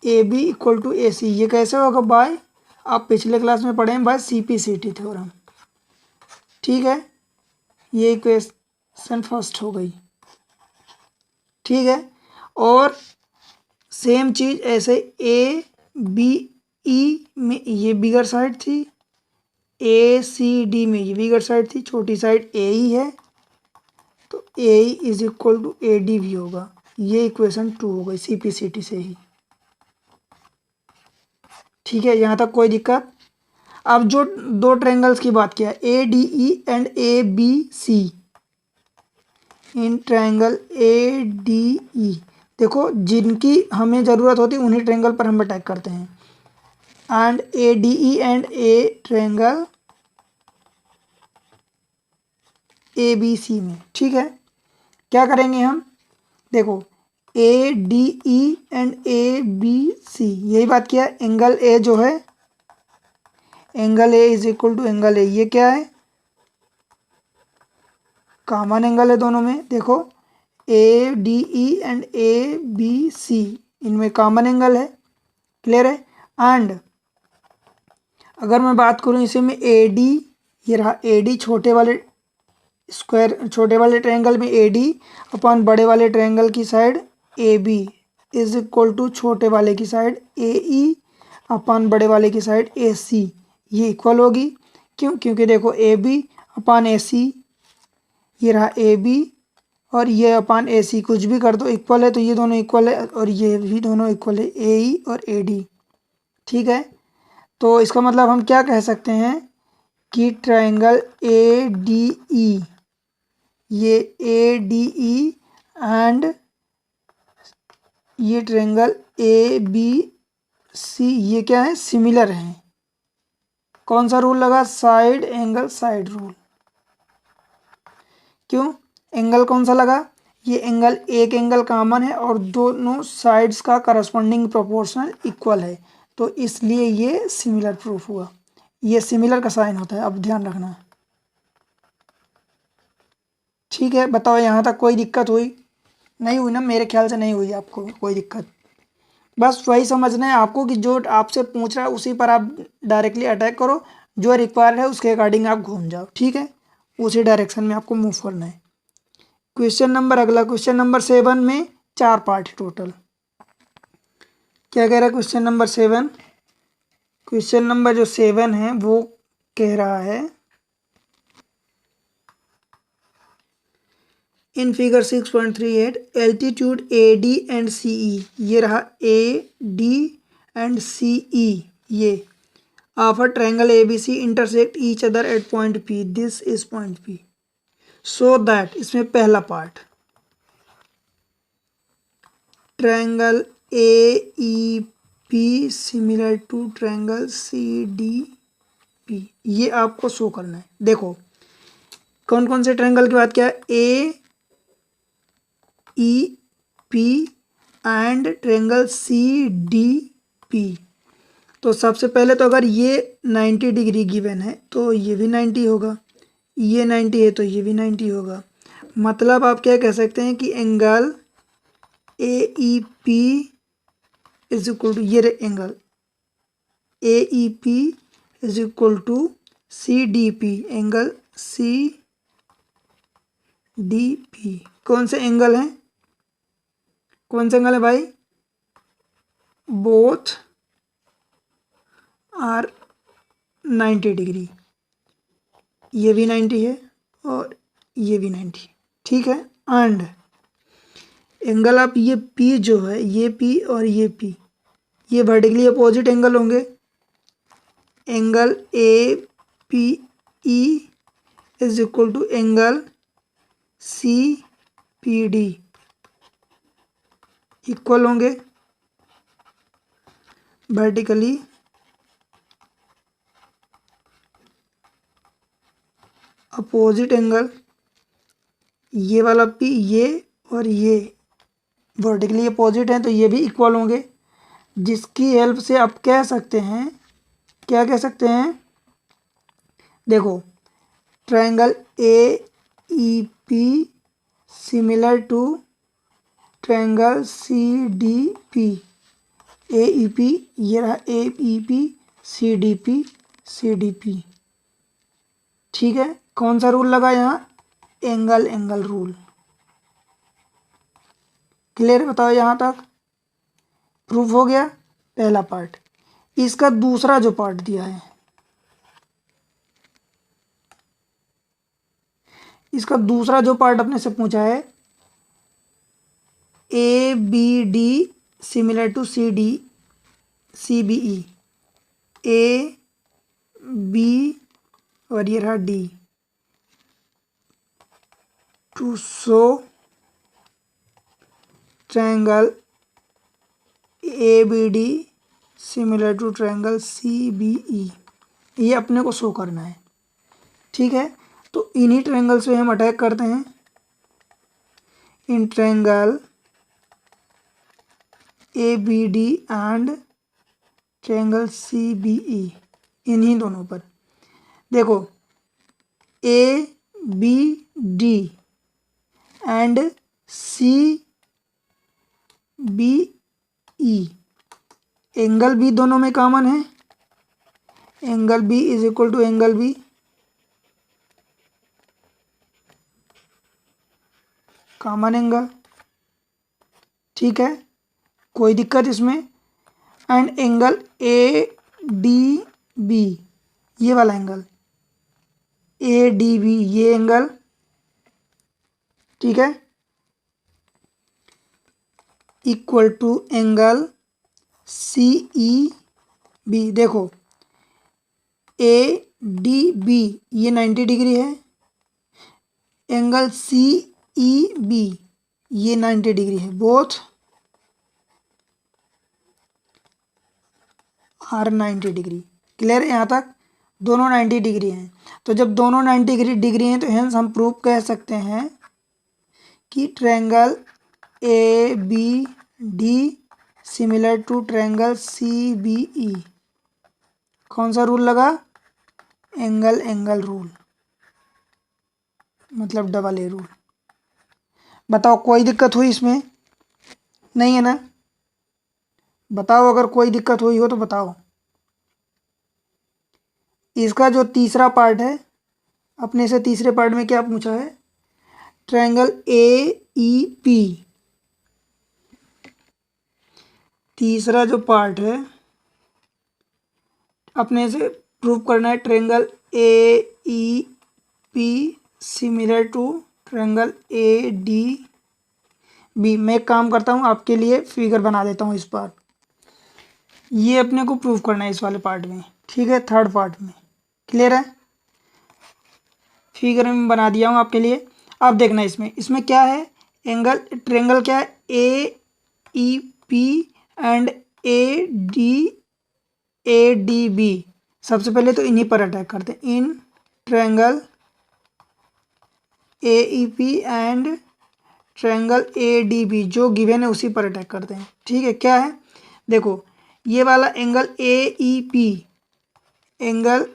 A B equal to A सी। ये कैसे होगा, बाय, आप पिछले क्लास में पढ़े हैं, by C P C T theorem. ठीक है, ये इक्वेशन फर्स्ट हो गई। ठीक है, और सेम चीज़ ऐसे ए बी ई में ये बिगर साइड थी, ए सी डी में ये बिगर साइड थी, छोटी साइड ए ही है, तो A is equal to A D भी होगा, ये इक्वेशन 2 हो गई CPCT से ही। ठीक है, यहाँ तक कोई दिक्कत। अब जो दो ट्रायंगल्स की बात किया, ADE and ABC, in triangle ADE, देखो जिनकी हमें ज़रूरत होती है उन्हीं ट्रायंगल पर हम अटैक करते हैं। And ADE and A triangle ABC में, ठीक है, क्या करेंगे हम, देखो ADE एंड ABC, यही बात किया। एंगल A जो है, angle A is equal to angle A, ये क्या है, कॉमन एंगल है दोनों में। देखो ADE एंड ABC, इनमें कॉमन एंगल है, क्लियर है। एंड अगर मैं बात करूँ इसे में AD, ये रहा AD, छोटे वाले स्क्वायर, छोटे वाले ट्रायंगल में AD अपॉन बड़े वाले ट्रायंगल की side AB is equal to छोटे वाले की साइड AE अपॉन बड़े वाले की साइड AC, ये इक्वल होगी। क्यों, क्योंकि देखो AB अपॉन AC, ये रहा AB और ये अपॉन AC, कुछ भी कर दो इक्वल है, तो ये दोनों इक्वल है और ये भी दोनों इक्वल है, AE और AD। ठीक है, तो इसका मतलब हम क्या कह सकते हैं कि ट्रायंगल ADE, ये ADE एंड ये ट्रायंगल ABC, ये क्या है, सिमिलर हैं। कौन सा रूल लगा, साइड एंगल साइड रूल। क्यों, एंगल कौन सा लगा, ये एंगल, एक एंगल कॉमन है और दोनों साइड्स का करस्पॉन्डिंग प्रोपोर्शनल इक्वल है, तो इसलिए ये सिमिलर प्रूफ हुआ। ये सिमिलर का साइन होता है, अब ध्यान रखना। ठीक है, बताओ यहाँ तक कोई दिक्कत हुई, नहीं हुई ना, मेरे ख्याल से नहीं हुई आपको कोई दिक्कत। बस वही समझना है आपको कि जो आपसे पूछ रहा है उसी पर आप डायरेक्टली अटैक करो, जो रिक्वायर्ड है उसके अकॉर्डिंग आप घूम जाओ। ठीक है, उसी डायरेक्शन में आपको मूव करना है। क्वेश्चन नंबर, अगला क्वेश्चन नंबर 7 में 4 पार्ट है टोटल। क्या कह रहा है क्वेश्चन नंबर 7, क्वेश्चन नंबर जो 7 है वो कह रहा है, in figure 6.38 altitude AD and CE, ये रहा AD एंड CE, ये of a triangle ABC intersect each other at point P, this is point P, so that, इसमें पहला part, triangle AEP similar to triangle CDP, ये आपको show करना है। देखो कौन कौन से ट्रायंगल की बात किया, AEP एंड ट्रायंगल CDP। तो सबसे पहले तो अगर ये 90 डिग्री गिवन है तो ये भी 90 होगा, ये 90 है तो ये भी 90 होगा। मतलब आप क्या कह सकते हैं कि angle AEP is equal to, ये angle AEP is equal to CDP, angle CDP। कौन से एंगल हैं, कौन से एंगल है भाई, बोथ आर 90 डिग्री, ये भी 90 है और ये भी 90। ठीक है, एंड एंगल आप ये P जो है, ये P और ये P, ये वर्टिकली अपोजिट एंगल होंगे। Angle APE is equal to angle CPD, equal होंगे, वर्टिकली अपोजिट एंगल। ये वाला P, ये और ये वर्टिकली अपोजिट हैं तो ये भी इक्वल होंगे, जिसकी हेल्प से आप कह सकते हैं, क्या कह सकते हैं, देखो triangle AEP similar to triangle CDP, AEP, ये रहा AEP, CDP। ठीक है, कौन सा रूल लगा यहाँ, एंगल एंगल रूल। क्लियर, बताओ यहाँ तक प्रूफ हो गया पहला पार्ट। इसका दूसरा जो पार्ट दिया है, इसका दूसरा जो पार्ट अपने से पूछा है, A B D similar to C D C B E, A B और ये रहा D, to show triangle A B D similar to triangle C B E, ये अपने को शो करना है। ठीक है, तो इन्हीं ट्रायंगल से हम अटैक करते हैं। In triangle A B D and triangle C B E, इन्हीं दोनों पर। देखो A B D and C B E, angle B दोनों में कॉमन है। Angle B is equal to angle B, common angle. ठीक है, कोई दिक्कत इसमें। And angle A D B, ये वाला एंगल ए डी बी, ये एंगल। ठीक है, equal to angle C E B. देखो ए डी बी ये 90 डिग्री है, एंगल सी ई बी ये 90 डिग्री है, बोथ आर 90 डिग्री। क्लियर है यहाँ तक? दोनों 90 डिग्री हैं। तो जब दोनों 90 डिग्री हैं तो हेंस हम प्रूव कह सकते हैं कि triangle A B D similar to triangle C B E. कौन सा रूल लगा? एंगल एंगल रूल, मतलब डबल ए रूल। बताओ कोई दिक्कत हुई इसमें? नहीं है ना? बताओ अगर कोई दिक्कत हुई हो तो बताओ। इसका जो तीसरा पार्ट है, अपने से तीसरे पार्ट में क्या पूछा है? ट्रायंगल ए ई पी, तीसरा जो पार्ट है अपने से प्रूव करना है triangle A E P similar to triangle A D B. मैं एक काम करता हूँ, आपके लिए फिगर बना देता हूँ इस बार। ये अपने को प्रूव करना है इस वाले पार्ट में। ठीक है, थर्ड पार्ट में। क्लियर है? फिगर में बना दिया हूँ आपके लिए। अब देखना इसमें क्या है? एंगल ट्रायंगल क्या है? A E P and A D B. सबसे पहले तो इन्हीं पर अटैक करते हैं। In triangle A E P and triangle A D B, जो गिवन है उसी पर अटैक करते हैं। ठीक है, क्या है? देखो ये वाला angle A E P, angle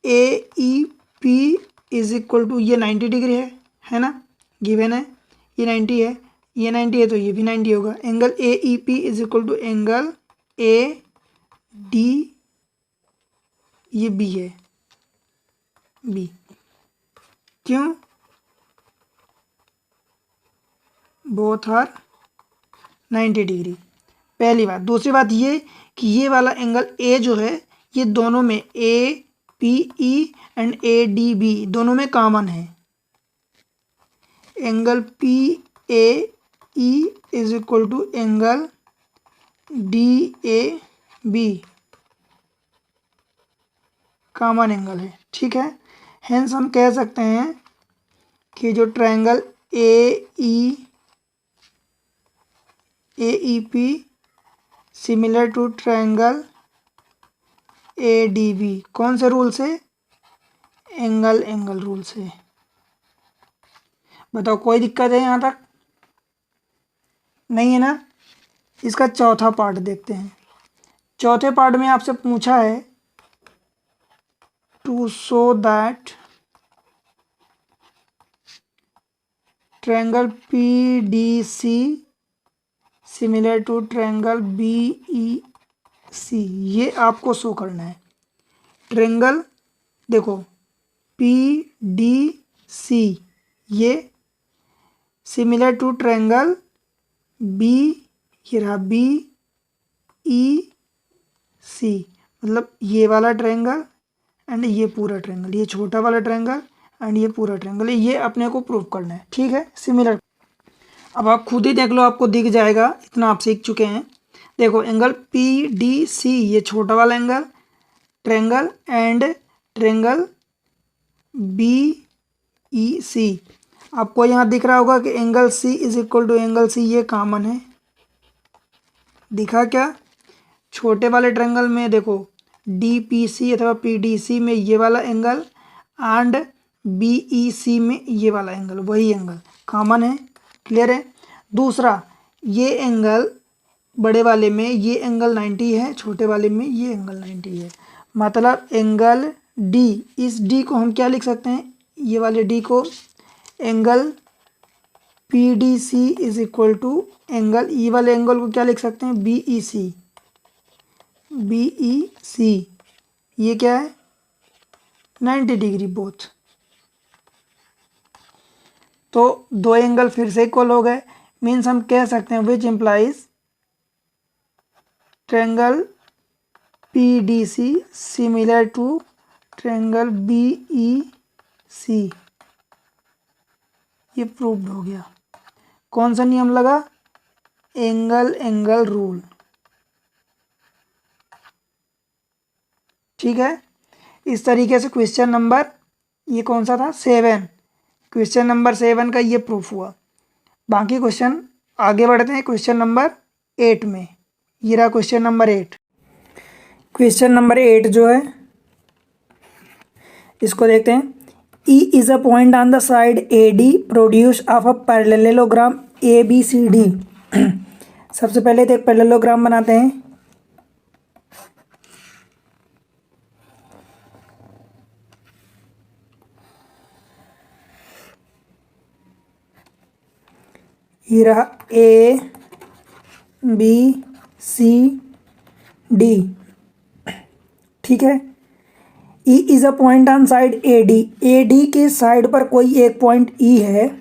A E P is equal to, ये 90 डिग्री है ना? गिवन है, ये 90 है, ये 90 है, तो ये भी 90 होगा। Angle A E P is equal to angle A D, ये बी है, बी। क्यों? बोथ आर 90 डिग्री, पहली बात। दूसरी बात ये कि ये वाला एंगल ए जो है, ये दोनों में A P E and A D B दोनों में कॉमन है। Angle P A E is equal to angle D A B, common angle है। ठीक है, हेंस हम कह सकते हैं कि जो triangle A E P similar to triangle A D B, कौन से रूल से? एंगल एंगल रूल से। बताओ कोई दिक्कत है यहाँ तक? नहीं है ना? इसका चौथा पार्ट देखते हैं। चौथे पार्ट में आपसे पूछा है to show that triangle P D C similar to triangle B E C, ये आपको शो करना है। ट्रायंगल देखो पी डी सी ये सिमिलर टू ट्रायंगल बी, ये रहा बी ई सी, मतलब ये वाला ट्रायंगल एंड ये पूरा ट्रायंगल, ये छोटा वाला ट्रायंगल एंड ये पूरा ट्रायंगल, ये अपने को प्रूव करना है। ठीक है, सिमिलर। अब आप खुद ही देख लो, आपको दिख जाएगा, इतना आप सीख चुके हैं। देखो एंगल पी डी सी, ये छोटा वाला angle triangle, and triangle B E C. आपको यहाँ दिख रहा होगा कि angle C is equal to angle C, ये कॉमन है। दिखा क्या? छोटे वाले ट्रेंगल में देखो डी पी सी अथवा पी डी सी में ये वाला एंगल एंड बी ई सी में ये वाला एंगल, वही एंगल कॉमन है। क्लियर है? दूसरा, ये एंगल बड़े वाले में ये एंगल 90 है, छोटे वाले में ये एंगल 90 है। मतलब एंगल डी, इस डी को हम क्या लिख सकते हैं, ये वाले डी को angle P D C is equal to angle, ये वाले एंगल को क्या लिख सकते हैं, बी ई सी। बी ई सी ये क्या है, 90 डिग्री बोथ। तो दो एंगल फिर से इक्वल हो गए। मीन्स हम कह सकते हैं which implies triangle P D C similar to triangle B E C. ये प्रूव्ड हो गया। कौन सा नियम लगा? Angle angle rule. ठीक है, इस तरीके से क्वेश्चन नंबर, ये कौन सा था, 7, क्वेश्चन नंबर 7 का ये प्रूफ हुआ। बाकी क्वेश्चन आगे बढ़ते हैं क्वेश्चन नंबर 8 में। ये रहा क्वेश्चन नंबर 8। क्वेश्चन नंबर 8 जो है इसको देखते हैं। E is a point on the side AD produced of a parallelogram ABCD। सबसे पहले तो एक पैरेललोग्राम बनाते हैं। ये रहा A B C D। ठीक है, E is a point on side AD, AD के साइड पर कोई एक पॉइंट E है,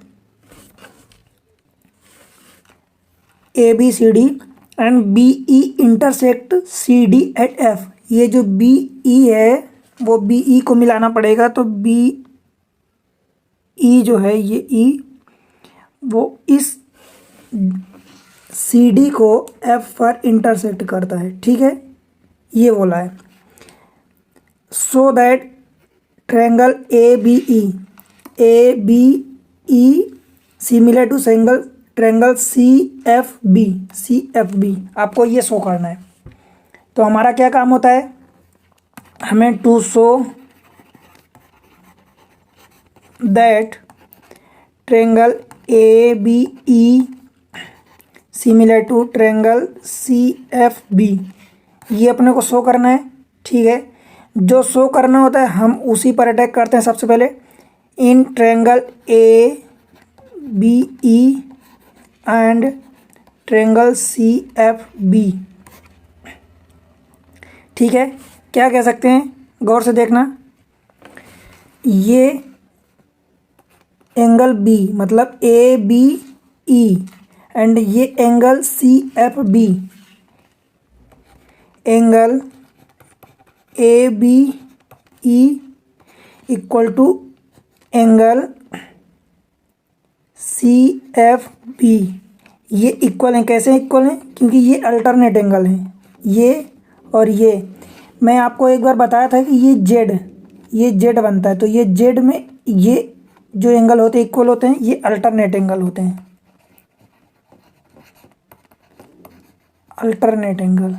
ABCD, and BE intersect CD at F। ये जो BE है वो BE को मिलाना पड़ेगा, तो BE जो है ये E वो इस CD को F पर इंटरसेक्ट करता है। ठीक है, ये बोला है। So that triangle ABE similar to triangle CFB आपको ये शो करना है। तो हमारा क्या काम होता है, हमें to show that triangle ABE similar to triangle CFB, ये अपने को शो करना है। ठीक है, जो शो करना होता है हम उसी पर अटैक करते हैं। सबसे पहले in triangle ABE and triangle CFB। ठीक है, क्या कह सकते हैं, गौर से देखना। ये एंगल B मतलब ABE एंड ये angle CFB, angle ABE equal to angle CFB। ये इक्वल हैं। कैसे इक्वल हैं? क्योंकि ये अल्टरनेट एंगल हैं, ये और ये। मैं आपको एक बार बताया था कि ये जेड बनता है, तो ये जेड में ये जो एंगल होते हैं इक्वल होते हैं, ये अल्टरनेट एंगल होते हैं, अल्टरनेट एंगल।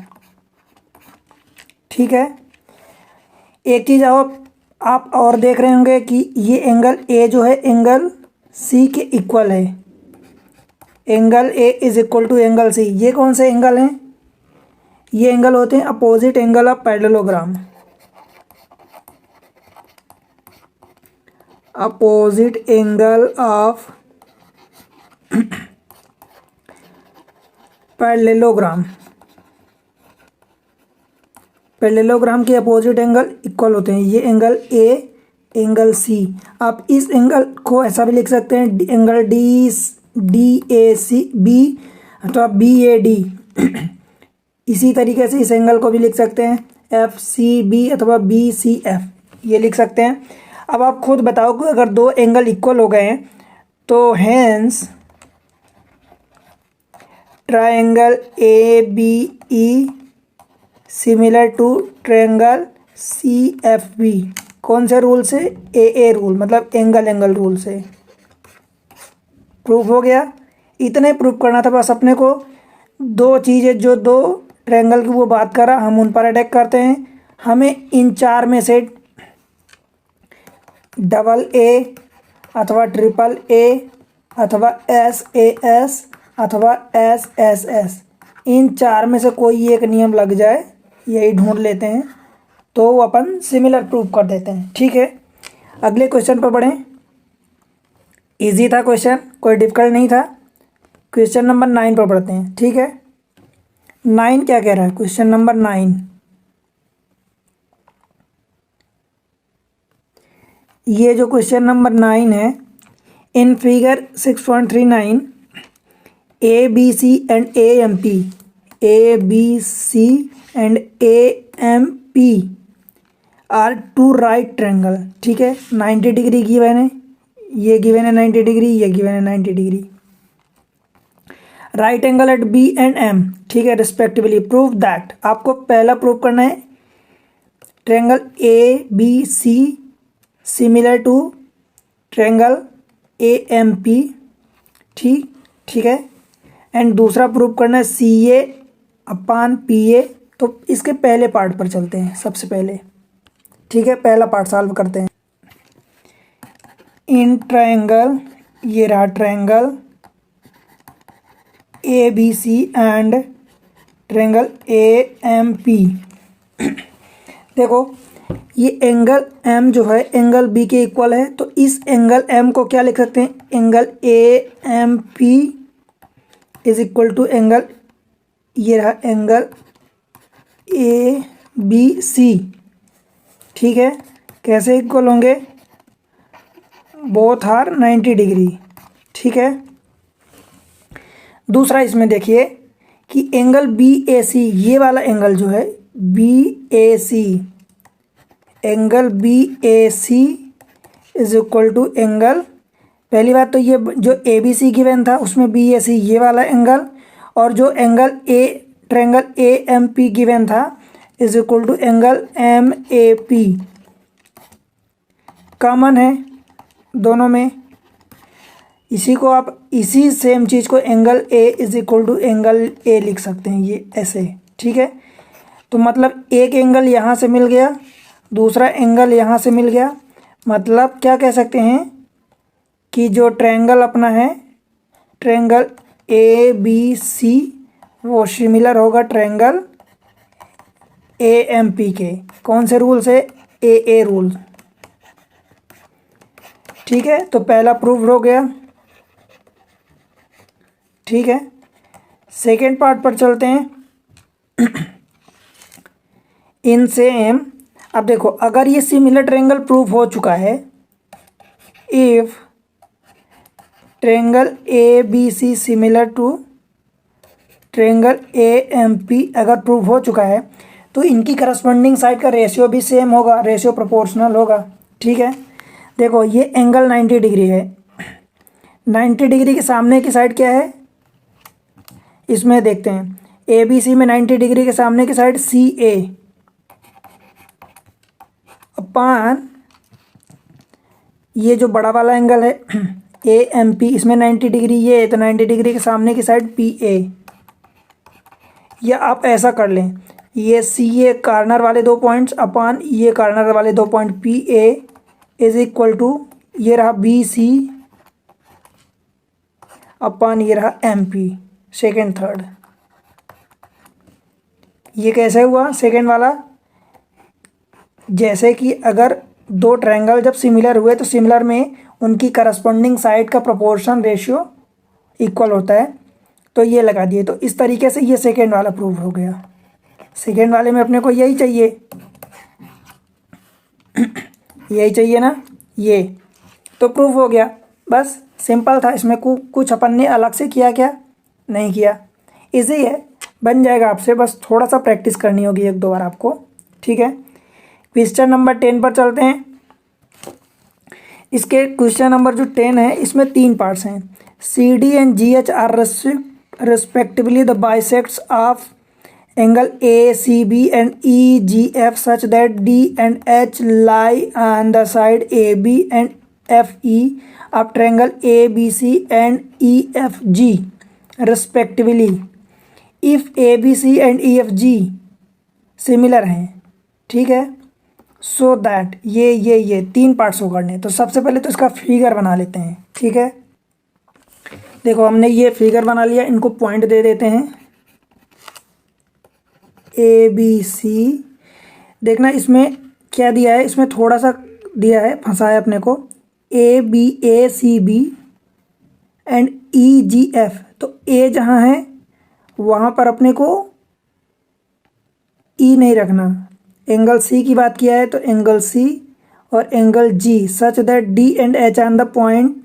ठीक है, एक चीज़ आप और देख रहे होंगे कि ये एंगल A जो है एंगल C के इक्वल है। Angle A is equal to angle C। ये कौन से एंगल हैं? ये एंगल होते हैं opposite angle of parallelogram. Opposite angle of parallelogram. Parallelogram के अपोजिट एंगल इक्वल होते हैं। ये एंगल A एंगल C। आप इस एंगल को ऐसा भी लिख सकते हैं, एंगल DACB अथवा BAD। इसी तरीके से इस एंगल को भी लिख सकते हैं FCB अथवा BCF, ये लिख सकते हैं। अब आप खुद बताओ कि अगर दो एंगल इक्वल हो गए हैं तो hence triangle A B E similar to triangle C F B. कौन से रूल से? ए रूल, मतलब एंगल रूल से। प्रूफ हो गया। इतने प्रूफ करना था बस अपने को। दो चीज़ें जो दो ट्रायंगल की वो बात करा, हम उन पर अटैक करते हैं। हमें इन चार में से डबल ए अथवा ट्रिपल ए अथवा एस ए एस अथवा एस एस एस, इन चार में से कोई एक नियम लग जाए, यही ढूंढ लेते हैं, तो वो अपन सिमिलर प्रूफ कर देते हैं। ठीक है, अगले क्वेश्चन पर बढ़ें। इजी था क्वेश्चन, कोई डिफिकल्ट नहीं था। क्वेश्चन नंबर 9 पर बढ़ते हैं। ठीक है, 9 क्या कह रहा है? क्वेश्चन नंबर 9, ये जो क्वेश्चन नंबर 9 है, in figure 6.39 A B C and A M P, A B C and A M P are two right triangle. ठीक है, 90 डिग्री गिवन है, ये गिवन है 90 डिग्री, ये गिवन है 90 degree. Right angle at B and M, ठीक है, respectively. Prove that, आपको पहला प्रूव करना है triangle A B C similar to triangle A M P. ठीक है, एंड दूसरा प्रूव करना है सी ए अपान पी ए। तो इसके पहले पार्ट पर चलते हैं सबसे पहले। ठीक है, पहला पार्ट सॉल्व करते हैं। इन ट्रायंगल, ये रहा triangle A B C and triangle A M P. देखो, ये एंगल M जो है एंगल B के इक्वल है, तो इस एंगल M को क्या लिख सकते हैं? Angle AMP is equal to angle, ये रहा एंगल ABC। ठीक है, कैसे इक्वल होंगे? Both are 90 degree. ठीक है, दूसरा इसमें देखिए कि एंगल BAC, ये वाला एंगल जो है BAC, angle BAC is equal to angle, पहली बात तो ये जो ABC गिवन था उसमें BAC ये वाला एंगल, और जो एंगल ट्रायंगल AMP गिवन था is equal to angle MAP। Common है दोनों में, इसी को आप इसी सेम चीज़ को angle A is equal to angle A लिख सकते हैं, ये ऐसे। ठीक है, तो मतलब एक एंगल यहाँ से मिल गया, दूसरा एंगल यहाँ से मिल गया, मतलब क्या कह सकते हैं कि जो ट्रायंगल अपना है ट्रायंगल ABC वो सिमिलर होगा ट्रायंगल AMP के। कौन से रूल से? AA rule. ठीक है, तो पहला प्रूफ हो गया। ठीक है, सेकेंड पार्ट पर चलते हैं। इन सेम, अब देखो, अगर ये सिमिलर ट्रायंगल प्रूफ हो चुका है, if triangle ABC similar to triangle AMP अगर प्रूफ हो चुका है, तो इनकी करस्पॉन्डिंग साइड का रेशियो भी सेम होगा, रेशियो प्रोपोर्शनल होगा। ठीक है, देखो ये एंगल 90 डिग्री है, 90 डिग्री के सामने की साइड क्या है? इसमें देखते हैं, ABC में 90 डिग्री के सामने की साइड CA अपान ये जो बड़ा वाला एंगल है AMP, इसमें 90 डिग्री ये है, तो 90 डिग्री के सामने की साइड PA। या आप ऐसा कर लें, ये CA कॉर्नर वाले दो पॉइंट्स अपान ये कॉर्नर वाले दो point PA is equal to ये रहा BC अपान ये रहा MP, सेकेंड थर्ड। ये कैसे हुआ सेकेंड वाला? जैसे कि अगर दो ट्रायंगल जब सिमिलर हुए तो सिमिलर में उनकी करस्पॉन्डिंग साइड का प्रोपोर्शन रेशियो इक्वल होता है, तो ये लगा दिए। तो इस तरीके से ये सेकेंड वाला प्रूव हो गया। सेकेंड वाले में अपने को यही चाहिए, यही चाहिए ना, ये तो प्रूफ हो गया। बस सिंपल था, इसमें कुछ अपन ने अलग से किया क्या? नहीं किया। इजी है, बन जाएगा आपसे, बस थोड़ा सा प्रैक्टिस करनी होगी एक दो बार आपको। ठीक है, क्वेश्चन नंबर 10 पर चलते हैं। इसके क्वेश्चन नंबर जो 10 है इसमें 3 पार्ट्स हैं। CD and GH respectively the bisects of angle ACB and EGF such that D and H lie on the side AB and FE of triangle ABC and EFG respectively. If ABC and EFG similar हैं, ठीक है, so that ये 3 parts को करने। तो सबसे पहले तो इसका फिगर बना लेते हैं, ठीक है। देखो हमने ये फिगर बना लिया, इनको पॉइंट दे देते हैं ABC। देखना इसमें क्या दिया है, इसमें थोड़ा सा दिया है, फंसाया अपने को, ACB एंड EGF। तो A जहाँ है वहाँ पर अपने को E नहीं रखना। एंगल C की बात किया है तो एंगल C और angle G such that D and H on the point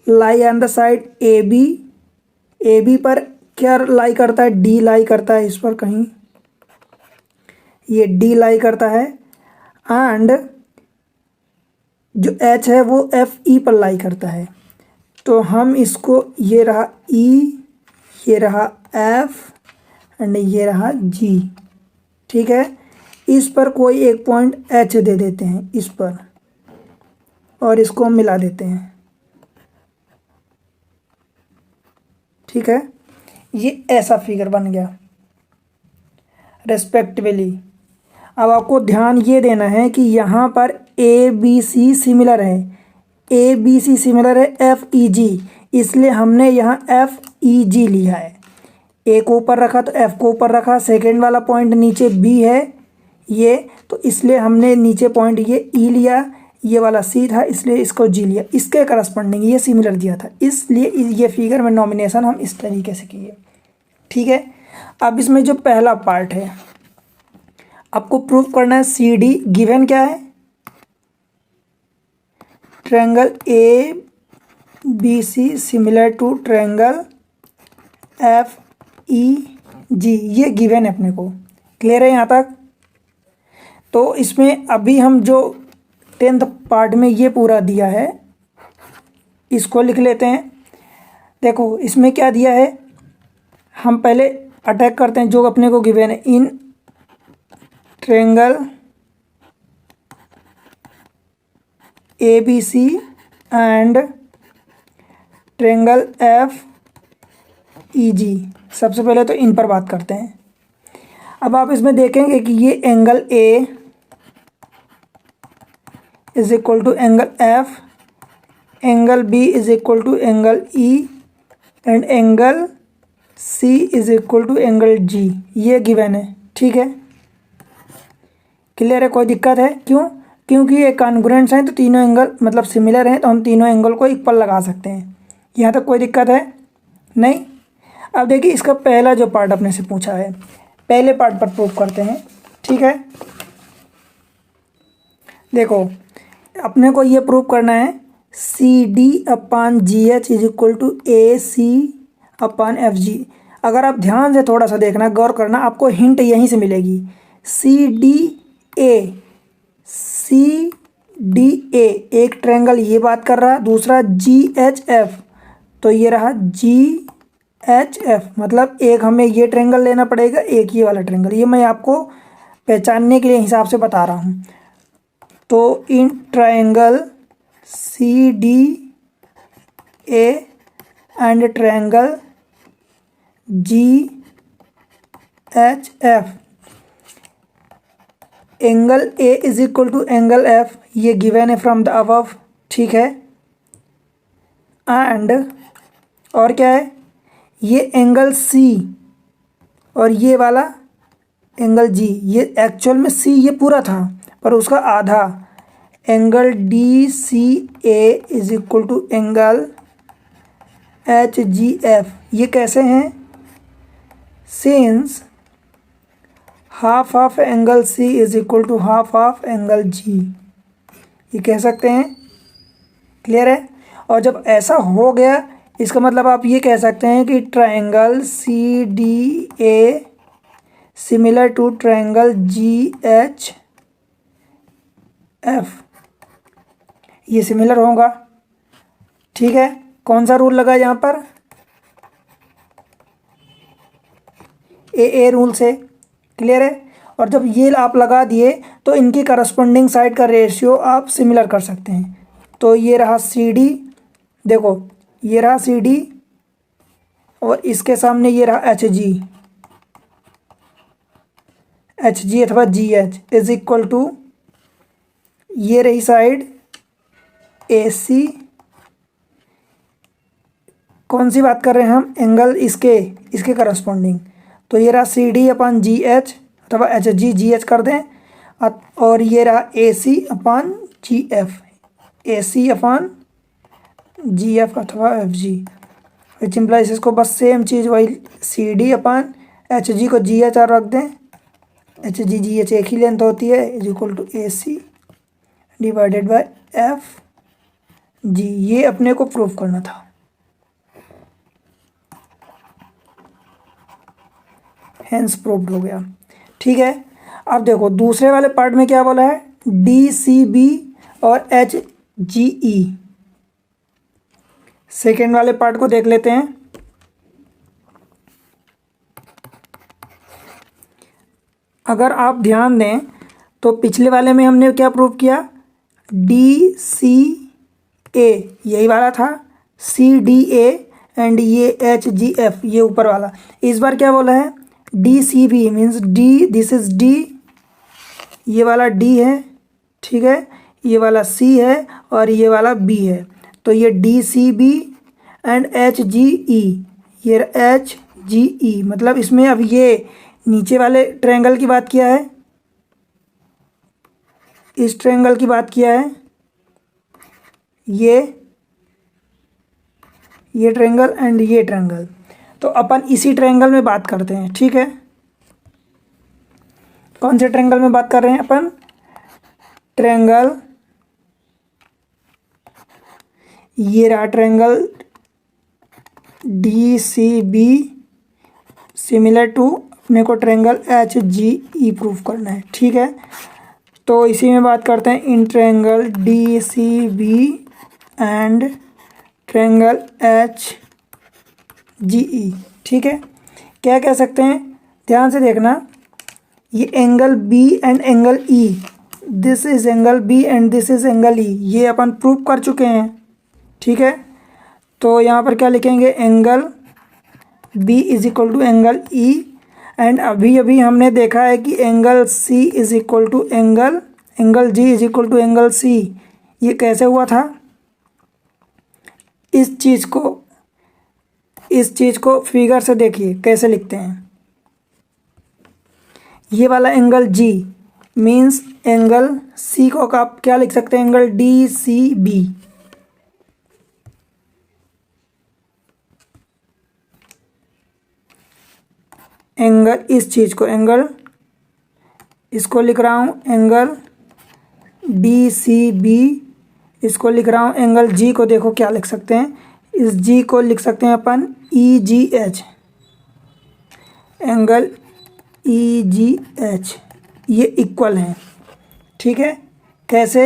lie on the side AB पर क्या लाई करता है, D लाई करता है इस पर कहीं, ये D लाई करता है, एंड जो H है वो FE पर लाई करता है। तो हम इसको, ये रहा E, ये रहा F एंड ये रहा G, ठीक है। इस पर कोई एक पॉइंट H दे देते हैं इस पर, और इसको हम मिला देते हैं, ठीक है। ये ऐसा फिगर बन गया रेस्पेक्टिवली। अब आपको ध्यान ये देना है कि यहाँ पर ABC सिमिलर है, ABC सिमिलर है FEG, इसलिए हमने यहाँ FEG लिया है। A को ऊपर रखा तो F को ऊपर रखा, सेकेंड वाला पॉइंट नीचे B है ये, तो इसलिए हमने नीचे पॉइंट ये E लिया, ये वाला C था इसलिए इसको G लिया, इसके करस्पॉन्डिंग ये सिमिलर दिया था, इसलिए ये फिगर में नॉमिनेशन हम इस तरीके से किए, ठीक है। अब इसमें जो पहला पार्ट है आपको प्रूफ करना है CD गिवन क्या है, triangle ABC similar to triangle FEG, ये गिवन है अपने को। क्लियर है यहाँ तक? तो इसमें अभी हम जो 10th पार्ट में ये पूरा दिया है इसको लिख लेते हैं। देखो इसमें क्या दिया है, हम पहले अटैक करते हैं जो अपने को गिवन है, in triangle ABC and triangle FEG। सबसे पहले तो इन पर बात करते हैं। अब आप इसमें देखेंगे कि ये angle A is equal to angle F, angle B is equal to angle E and angle C is equal to angle G, ये गिवन है, ठीक है। क्लियर है? कोई दिक्कत है? क्यों? क्योंकि ये कॉन्ग्रुएंट्स हैं तो तीनों एंगल मतलब सिमिलर हैं, तो हम तीनों एंगल को इक्वल लगा सकते हैं। यहाँ तक कोई दिक्कत है? नहीं। अब देखिए इसका पहला जो पार्ट अपने से पूछा है, पहले पार्ट पर प्रूव करते हैं, ठीक है। देखो अपने को ये प्रूव करना है CD upon GH is equal to AC upon FG। अगर आप ध्यान से थोड़ा सा देखना, गौर करना, आपको हिंट यहीं से मिलेगी। CDA एक ट्रायंगल ये बात कर रहा, दूसरा GHF, तो ये रहा GHF, मतलब एक हमें ये ट्रायंगल लेना पड़ेगा, एक ये वाला ट्रायंगल। ये मैं आपको पहचानने के लिए हिसाब से बता रहा हूँ। तो in triangle CDA and triangle GHF, angle A is equal to angle F, ये गिवन है फ्रॉम द अबव, ठीक है। एंड और क्या है, ये एंगल C और ये वाला एंगल G, ये एक्चुअल में C ये पूरा था पर उसका आधा, angle DCA is equal to angle HGF। ये कैसे हैं? Since half of angle C is equal to half of angle G, ये कह सकते हैं। क्लियर है? और जब ऐसा हो गया इसका मतलब आप ये कह सकते हैं कि triangle CDA similar to triangle GHF, ये सिमिलर होगा, ठीक है। कौन सा रूल लगा यहाँ पर? ए रूल से। क्लियर है। और जब ये आप लगा दिए तो इनकी करस्पॉन्डिंग साइड का रेशियो आप सिमिलर कर सकते हैं। तो ये रहा सी डी, देखो ये रहा सी डी और इसके सामने ये रहा एच जी अथवा G H is equal to ये रही साइड ए सी। कौन सी बात कर रहे हैं हम, एंगल इसके करस्पॉन्डिंग। तो ये रहा सी डी अपन जी एच अथवा एच जी एच कर दें, और ये रहा A C upon ji F, A C upon ji F अथवा एफ जी, विच इम्प्लाइज इसको बस सेम चीज़ वही सी डी अपान एच जी को जी एच आर रख दें, एच जी जी एच एक ही लेंथ होती है, is equal to A C divided by F G. ये अपने को प्रूव करना था। हेंस प्रूव्ड हो गया। ठीक है। अब देखो दूसरे वाले पार्ट में क्या बोला है, डी सी बी और एच जी ई। सेकेंड वाले पार्ट को देख लेते हैं। अगर आप ध्यान दें तो पिछले वाले में हमने क्या प्रूव किया, डी सी ए यही वाला था, सी डी ए एंड ये एच जी एफ ये ऊपर वाला। इस बार क्या बोला है, D C B means D, this is D, ये वाला डी है, ठीक है, ये वाला सी है और ये वाला बी है। तो ये D C B and H G E, ये एच जी ई, मतलब इसमें अब ये नीचे वाले ट्रायंगल की बात किया है, इस ट्रायंगल की बात किया है, ये ट्रायंगल एंड ये ट्रायंगल। तो अपन इसी ट्रायंगल में बात करते हैं। ठीक है। कौन से ट्रायंगल में बात कर रहे हैं अपन, ट्रायंगल, ये रहा triangle D C B similar to अपने को triangle H G E proof करना है। ठीक है। तो इसी में बात करते हैं, in triangle D C B and triangle H G E. ठीक है। क्या कह सकते हैं, ध्यान से देखना, ये angle B and angle E, this is angle B and this is angle E, ये अपन प्रूव कर चुके हैं। ठीक है। तो यहाँ पर क्या लिखेंगे, angle B is equal to angle E, and अभी अभी हमने देखा है कि angle C is equal to angle G is equal to angle C. ये कैसे हुआ था, इस चीज़ को फिगर से देखिए कैसे लिखते हैं। ये वाला angle G means angle C को आप क्या लिख सकते हैं, angle D C B. Angle इस चीज़ को, एंगल इसको लिख रहा हूँ एंगल डी सी बी, इसको लिख रहा हूँ एंगल जी को, देखो क्या लिख सकते हैं, इस जी को लिख सकते हैं upon E G H, angle E G H, ये इक्वल हैं। ठीक है। कैसे,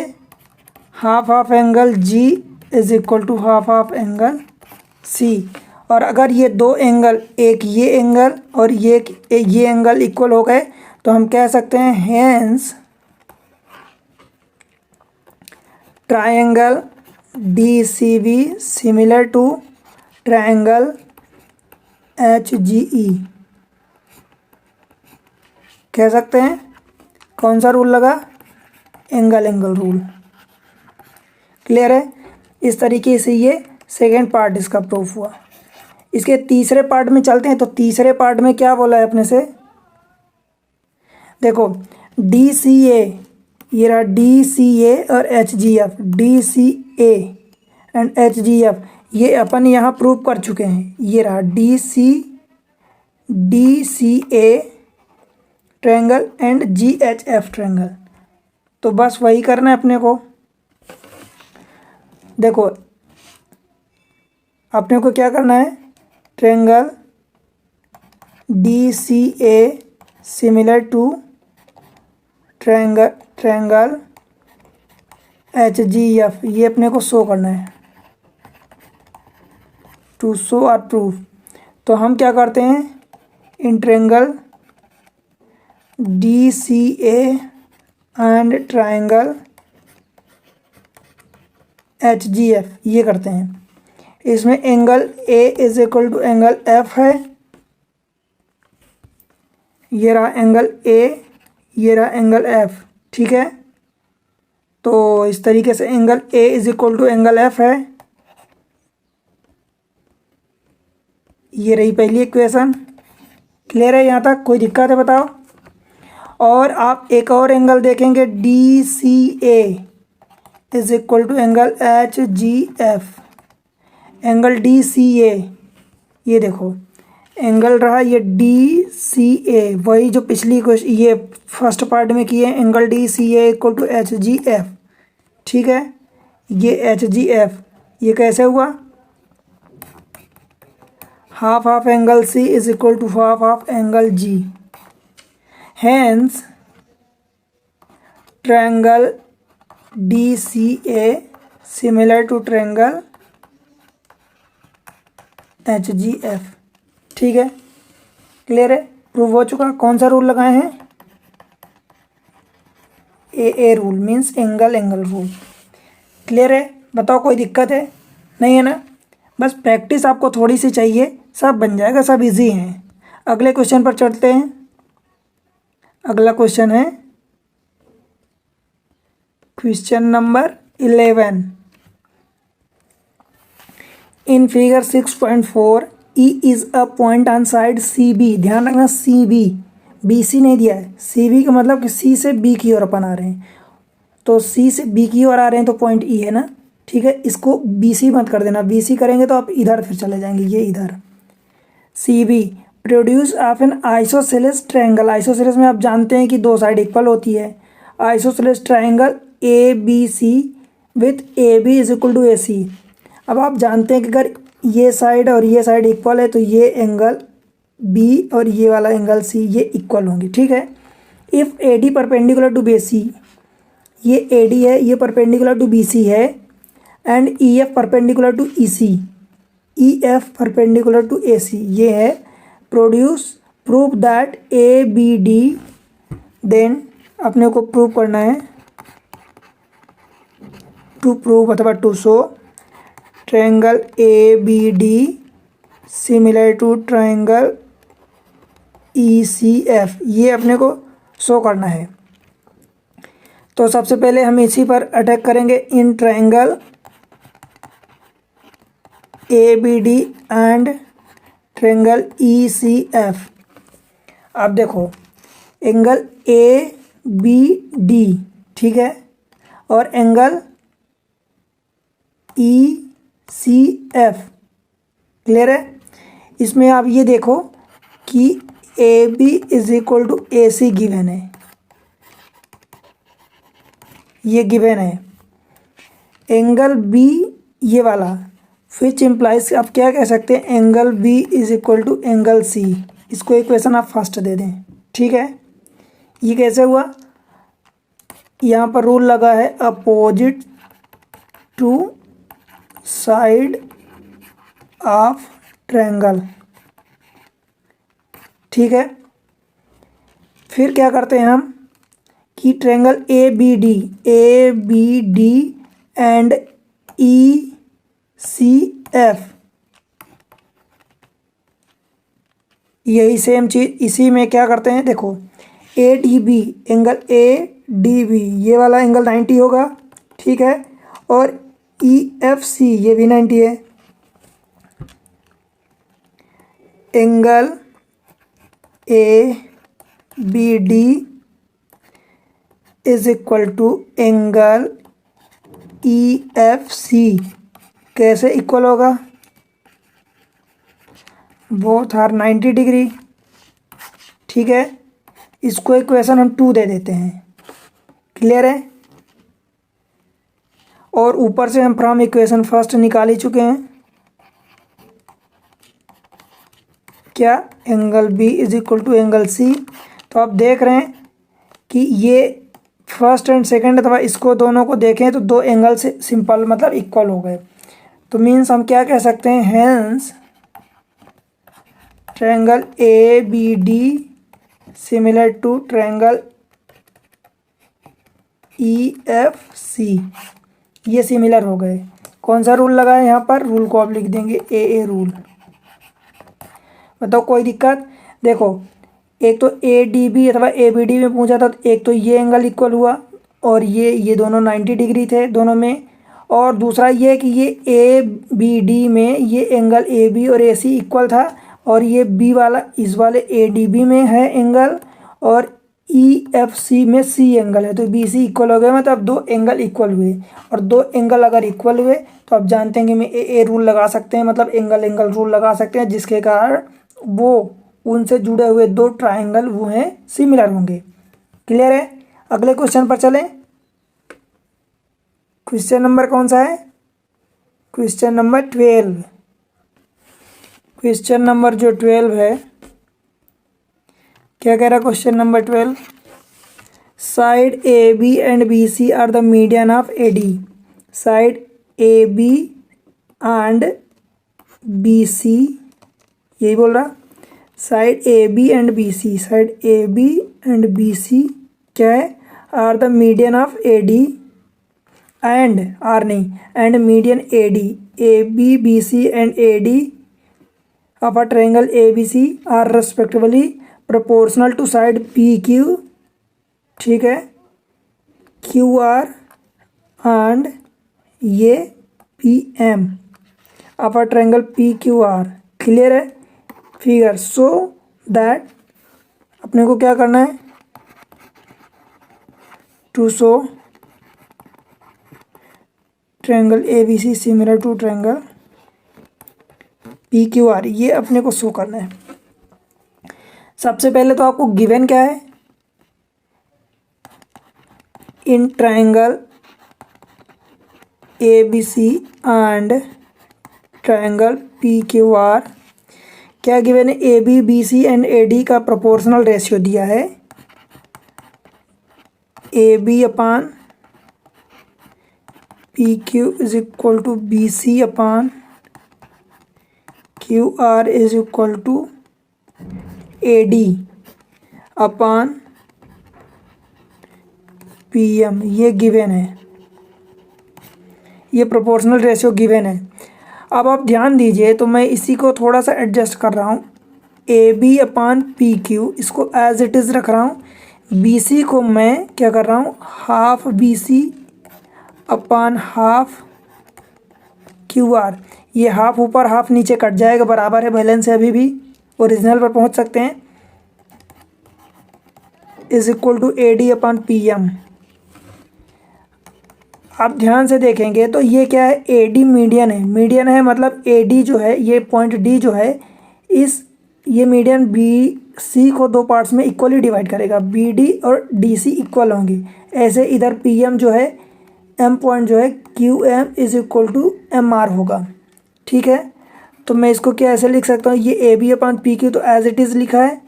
half of angle G is equal to half of angle C. और अगर ये दो एंगल, एक ये एंगल और ये एंगल इक्वल हो गए तो हम कह सकते हैं hence triangle D C B similar to triangle H G E. कह सकते हैं कौन सा रूल लगा, एंगल रूल। क्लियर है। इस तरीके से ये सेकेंड पार्ट इसका प्रूफ हुआ। इसके तीसरे पार्ट में चलते हैं। तो तीसरे पार्ट में क्या बोला है अपने से, देखो डी सी ए, ये रहा डी सी ए और H G F, D C A and H G F, ये अपन यहाँ प्रूव कर चुके हैं। ये रहा D C A triangle and G H F triangle. तो बस वही करना है अपने को। देखो अपने को क्या करना है, triangle D C A similar to triangle H G F, ये अपने को शो करना है, टू शो और प्रूफ। तो हम क्या करते हैं, in triangle DCA and triangle HGF, ये करते हैं। इसमें angle A is equal to angle F है, ये रहा एंगल A, ये रहा एंगल F, ठीक है। तो इस तरीके से angle A is equal to angle F है, ये रही पहली इक्वेशन। क्लियर है यहाँ तक? कोई दिक्कत है बताओ? और आप एक और एंगल देखेंगे, DCA is equal to angle HGF। Angle DCA, ये देखो एंगल रहा ये DCA, वही जो पिछली क्वेश्चन ये फर्स्ट पार्ट में किए, angle DCA equal to HGF, ठीक है। ये HGF, ये कैसे हुआ? Half of angle C is equal to half of angle G। Hence triangle DCA similar to triangle HGF, ठीक है। क्लियर है? प्रूव हो चुका। कौन सा रूल लगाए हैं? AA rule, means angle rule. Clear है? बताओ कोई दिक्कत है? नहीं है ना? बस प्रैक्टिस आपको थोड़ी सी चाहिए, सब बन जाएगा, सब इजी हैं। अगले क्वेश्चन पर चलते हैं। अगला क्वेश्चन है question number 11। In figure 6.4 E is a point on side CB। ध्यान रखना CB, BC नहीं दिया है। CB का मतलब कि C से B की ओर अपन आ रहे हैं, तो C से B की ओर आ रहे हैं तो पॉइंट E है ना, ठीक है। इसको BC मत कर देना, BC करेंगे तो आप इधर फिर चले जाएंगे, ये इधर। CB produce of N isosceles triangle. Isosceles में आप जानते हैं कि दो साइड इक्वल होती है। Isosceles triangle ABC with AB is equal to AC। अब आप जानते हैं कि अगर ये साइड और ये साइड इक्वल है तो ये एंगल B और ये वाला एंगल C ये इक्वल होंगे, ठीक है। If AD perpendicular to BC, ये AD है, ये परपेंडिकुलर टू BC है, and EF perpendicular to EC, EF perpendicular to AC ये है। प्रूव दैट ABD, देन अपने को प्रूव करना है, टू प्रूव अथवा to show triangle ABD similar to triangle ECF, ये अपने को शो करना है। तो सबसे पहले हम इसी पर अटैक करेंगे, in triangle ABD and triangle ECF। अब देखो एंगल ABD, ठीक है, और एंगल ECF, क्लियर है। इसमें आप ये देखो कि AB is equal to AC given है, ये गिवन है। एंगल B ये वाला, विच इम्प्लाइज आप क्या कह सकते हैं, angle B is equal to angle C। इसको इक्वेशन आप फर्स्ट दे दें, ठीक है। ये कैसे हुआ? यहाँ पर रूल लगा है opposite to side of triangle, ठीक है। फिर क्या करते हैं हम कि ट्रायंगल ABD एंड ECF, यही सेम चीज़ इसी में क्या करते हैं, देखो ADB, एंगल ADB ये वाला एंगल 90 होगा, ठीक है, और EFC ये भी 90 है। Angle ABD is equal to angle EFC, कैसे इक्वल होगा? बोथ आर 90 डिग्री, ठीक है। इसको इक्वेशन हम 2 दे देते हैं, क्लियर है। और ऊपर से हम फ्रॉम इक्वेशन फर्स्ट निकाल ही चुके हैं, क्या? Angle B is equal to angle C। तो आप देख रहे हैं कि ये फर्स्ट एंड सेकंड अथवा इसको दोनों को देखें तो दो एंगल से सिंपल मतलब इक्वल हो गए। तो मीन्स हम क्या कह सकते हैं, hence triangle A B D similar to triangle E F C, ये सिमिलर हो गए। कौन सा रूल लगा है यहाँ पर? रूल को आप लिख देंगे ए रूल। बताओ कोई दिक्कत? देखो एक तो ए डी बी अथवा ए बी डी में पूछा था, तो एक तो ये एंगल इक्वल हुआ और ये दोनों 90 डिग्री थे दोनों में, और दूसरा ये कि ये ए बी डी में ये एंगल ए बी और ए सी इक्वल था, और ये बी वाला इस वाले ए डी बी में है एंगल, और ई एफ सी में सी एंगल है, तो बी सी इक्वल हो गए, मतलब दो एंगल इक्वल हुए। और दो एंगल अगर इक्वल हुए तो आप जानते हैं कि मैं ए रूल लगा सकते हैं, मतलब एंगल रूल लगा सकते हैं, जिसके कारण वो उनसे जुड़े हुए दो ट्रायंगल वो हैं सिमिलर होंगे। क्लियर है? अगले क्वेश्चन पर चलें। क्वेश्चन नंबर कौन सा है? Question number 12। क्वेश्चन नंबर जो 12 है, क्या कह रहा question number 12? Side A B and B C are the median of A D. Side A B and B C, यही बोल रहा। Side A B and B C, side A B and B C क्या है? Are the median of A D and, are नहीं, and median A D, A B B C and A D of a triangle A B C are respectively proportional to side P Q, ठीक है, Q R and ये P M of a triangle P Q R. Clear है? Figure so that अपने को क्या करना है? To show triangle A B C similar to triangle P Q R, ये अपने को शो करना है। सबसे पहले तो आपको गिवन क्या है? In triangle A B C and triangle P Q R क्या गिवन है? A B B C and A D का प्रोपोर्शनल रेशियो दिया है, A B upon P Q is equal to B C upon Q R is equal to A D upon P M, ये given है, ये proportional ratio given है। अब आप ध्यान दीजिए, तो मैं इसी को थोड़ा सा एडजस्ट कर रहा हूँ। A B upon P Q इसको एज इट इज़ रख रहा हूँ, बी सी को मैं क्या कर रहा हूँ? Half B C upon half Q R, ये हाफ ऊपर हाफ नीचे कट जाएगा, बराबर है, बैलेंस है, अभी भी ओरिजिनल पर पहुँच सकते हैं, is equal to A D upon P M. आप ध्यान से देखेंगे तो ये क्या है? ए डी मीडियन है, मीडियन है मतलब ए डी जो है, ये पॉइंट डी जो है, ये मीडियन बी सी को दो पार्ट्स में इक्वली डिवाइड करेगा, बी डी और डी सी इक्वल होंगे। ऐसे इधर पी एम जो है, एम पॉइंट जो है, Q M is equal to M R होगा, ठीक है। तो मैं इसको क्या ऐसे लिख सकता हूँ? ये A B upon P Q तो एज इट इज़ लिखा है,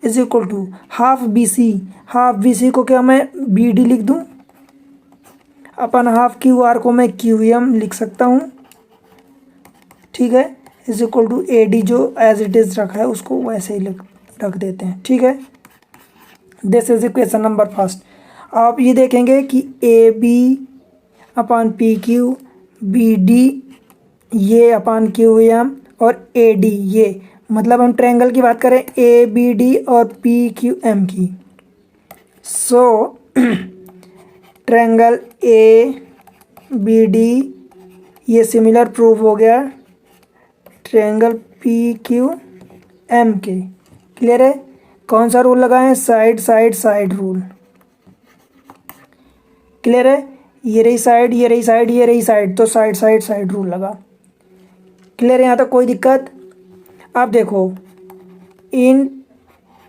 is equal to half B C, half B C को क्या मैं बी डी लिख दूँ, अपन हाफ क्यू आर को मैं क्यू एम लिख सकता हूँ, ठीक है, is equal to A D जो एज इट इज़ रखा है उसको वैसे ही रख देते हैं, ठीक है। This is equation number first. आप ये देखेंगे कि A B upon P Q, B D ये अपान क्यू एम और ए डी ये, मतलब हम ट्रायंगल की बात करें ए बी डी और पी क्यू एम की। सो ट्रायंगल ए बी डी ये सिमिलर प्रूव हो गया ट्रायंगल पी क्यू एम के। क्लियर है? कौन सा रूल लगाएं? Side side side rule. Clear है? ये रही साइड, ये रही साइड, ये रही साइड, तो साइड साइड साइड रूल लगा। क्लियर है? यहाँ तक कोई दिक्कत? अब देखो, in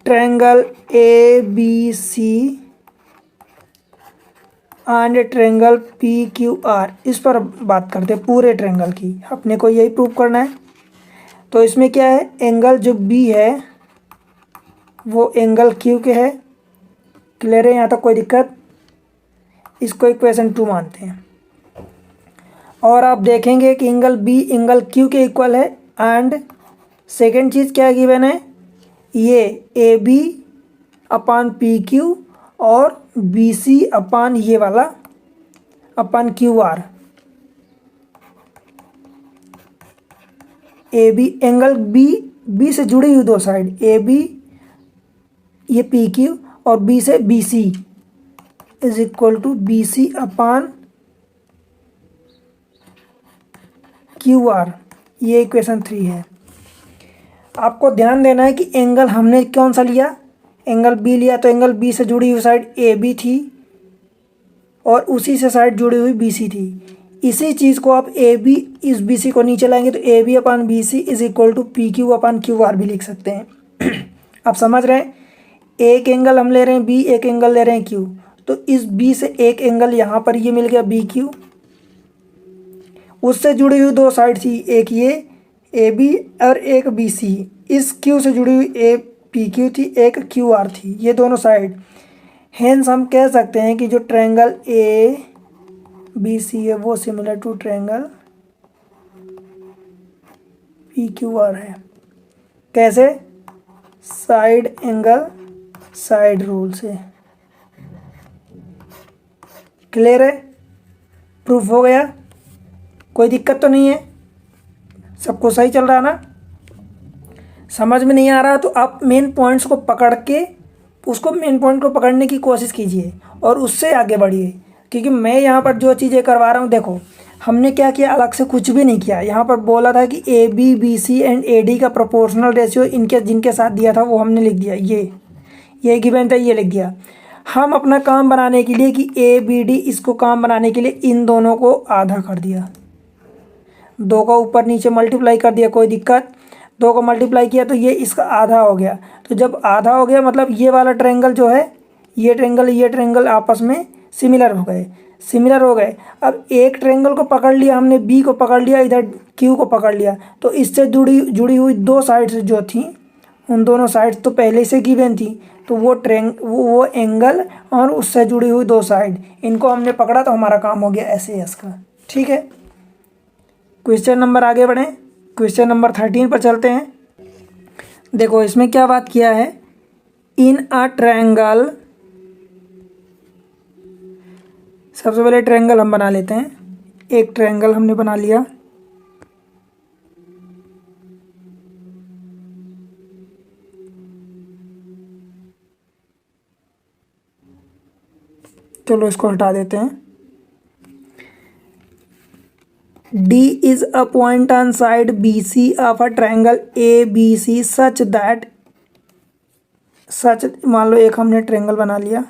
triangle A B C and triangle P Q R, इस पर बात करते हैं पूरे ट्रायंगल की, अपने को यही प्रूव करना है। तो इसमें क्या है? एंगल जो बी है वो एंगल क्यू के है। क्लियर है? यहाँ तक कोई दिक्कत? इसको इक्वेशन 2 मानते हैं। और आप देखेंगे कि एंगल बी एंगल क्यू के इक्वल है। एंड सेकेंड चीज़ क्या गिवन है? ये A B upon P Q और बी सी अपान ये वाला upon Q R. A B angle B से जुड़ी हुई दो साइड, ए बी ये पी क्यू और बी से B C is equal to B C upon Q R. ये इक्वेशन 3 है। आपको ध्यान देना है कि एंगल हमने कौन सा लिया, एंगल बी लिया, तो एंगल बी से जुड़ी हुई साइड ए बी थी और उसी से साइड जुड़ी हुई बी सी थी। इसी चीज़ को आप ए बी इस बी सी को नीचे लाएंगे तो A B upon B C is equal to P Q upon Q R भी लिख सकते हैं। आप समझ रहे हैं, एक एंगल हम ले रहे हैं बी, एक एंगल ले रहे हैं क्यू, तो इस बी से एक एंगल यहाँ पर ये मिल गया बी क्यू, उससे जुड़ी हुई दो साइड थी, एक ये ए बी और एक बी सी, इस क्यू से जुड़ी हुई ए पी क्यू थी, एक क्यू आर थी, ये दोनों साइड। हेंस हम कह सकते हैं कि जो ट्रायंगल ए बी सी है वो similar to triangle P Q R है। कैसे? साइड एंगल साइड रूल से। क्लियर है? प्रूफ हो गया? कोई दिक्कत तो नहीं है? सबको सही चल रहा ना? समझ में नहीं आ रहा तो आप मेन पॉइंट्स को पकड़ के मेन पॉइंट को पकड़ने की कोशिश कीजिए और उससे आगे बढ़िए, क्योंकि मैं यहाँ पर जो चीज़ें करवा रहा हूँ, देखो हमने क्या किया, अलग से कुछ भी नहीं किया। यहाँ पर बोला था कि A B B C and A D का प्रोपोर्शनल रेशियो इनके जिनके साथ दिया था वो हमने लिख दिया, ये गिवन था, ये लिख दिया। हम अपना काम बनाने के लिए कि ए बी डी, इसको काम बनाने के लिए इन दोनों को आधा कर दिया, दो का ऊपर नीचे मल्टीप्लाई कर दिया, कोई दिक्कत। दो को मल्टीप्लाई किया तो ये इसका आधा हो गया। तो जब आधा हो गया मतलब ये वाला ट्रायंगल जो है, ये ट्रायंगल आपस में सिमिलर हो गए। अब एक ट्रायंगल को पकड़ लिया हमने, बी को पकड़ लिया, इधर क्यू को पकड़ लिया, तो इससे जुड़ी हुई दो साइड्स जो थी, उन दोनों साइड्स तो पहले से गिवन थी, तो वो एंगल और उससे जुड़ी हुई दो साइड, इनको हमने पकड़ा तो हमारा काम हो गया SAS का। ठीक है, क्वेश्चन नंबर आगे बढ़ें, क्वेश्चन नंबर 13 पर चलते हैं। देखो इसमें क्या बात किया है, इन अ ट्रायंगल, सबसे पहले ट्रायंगल हम बना लेते हैं। एक ट्रायंगल हमने बना लिया, चलो इसको हटा देते हैं। D is a point on side BC of a triangle ABC such that मान लो एक हमने ट्रायंगल बना लिया।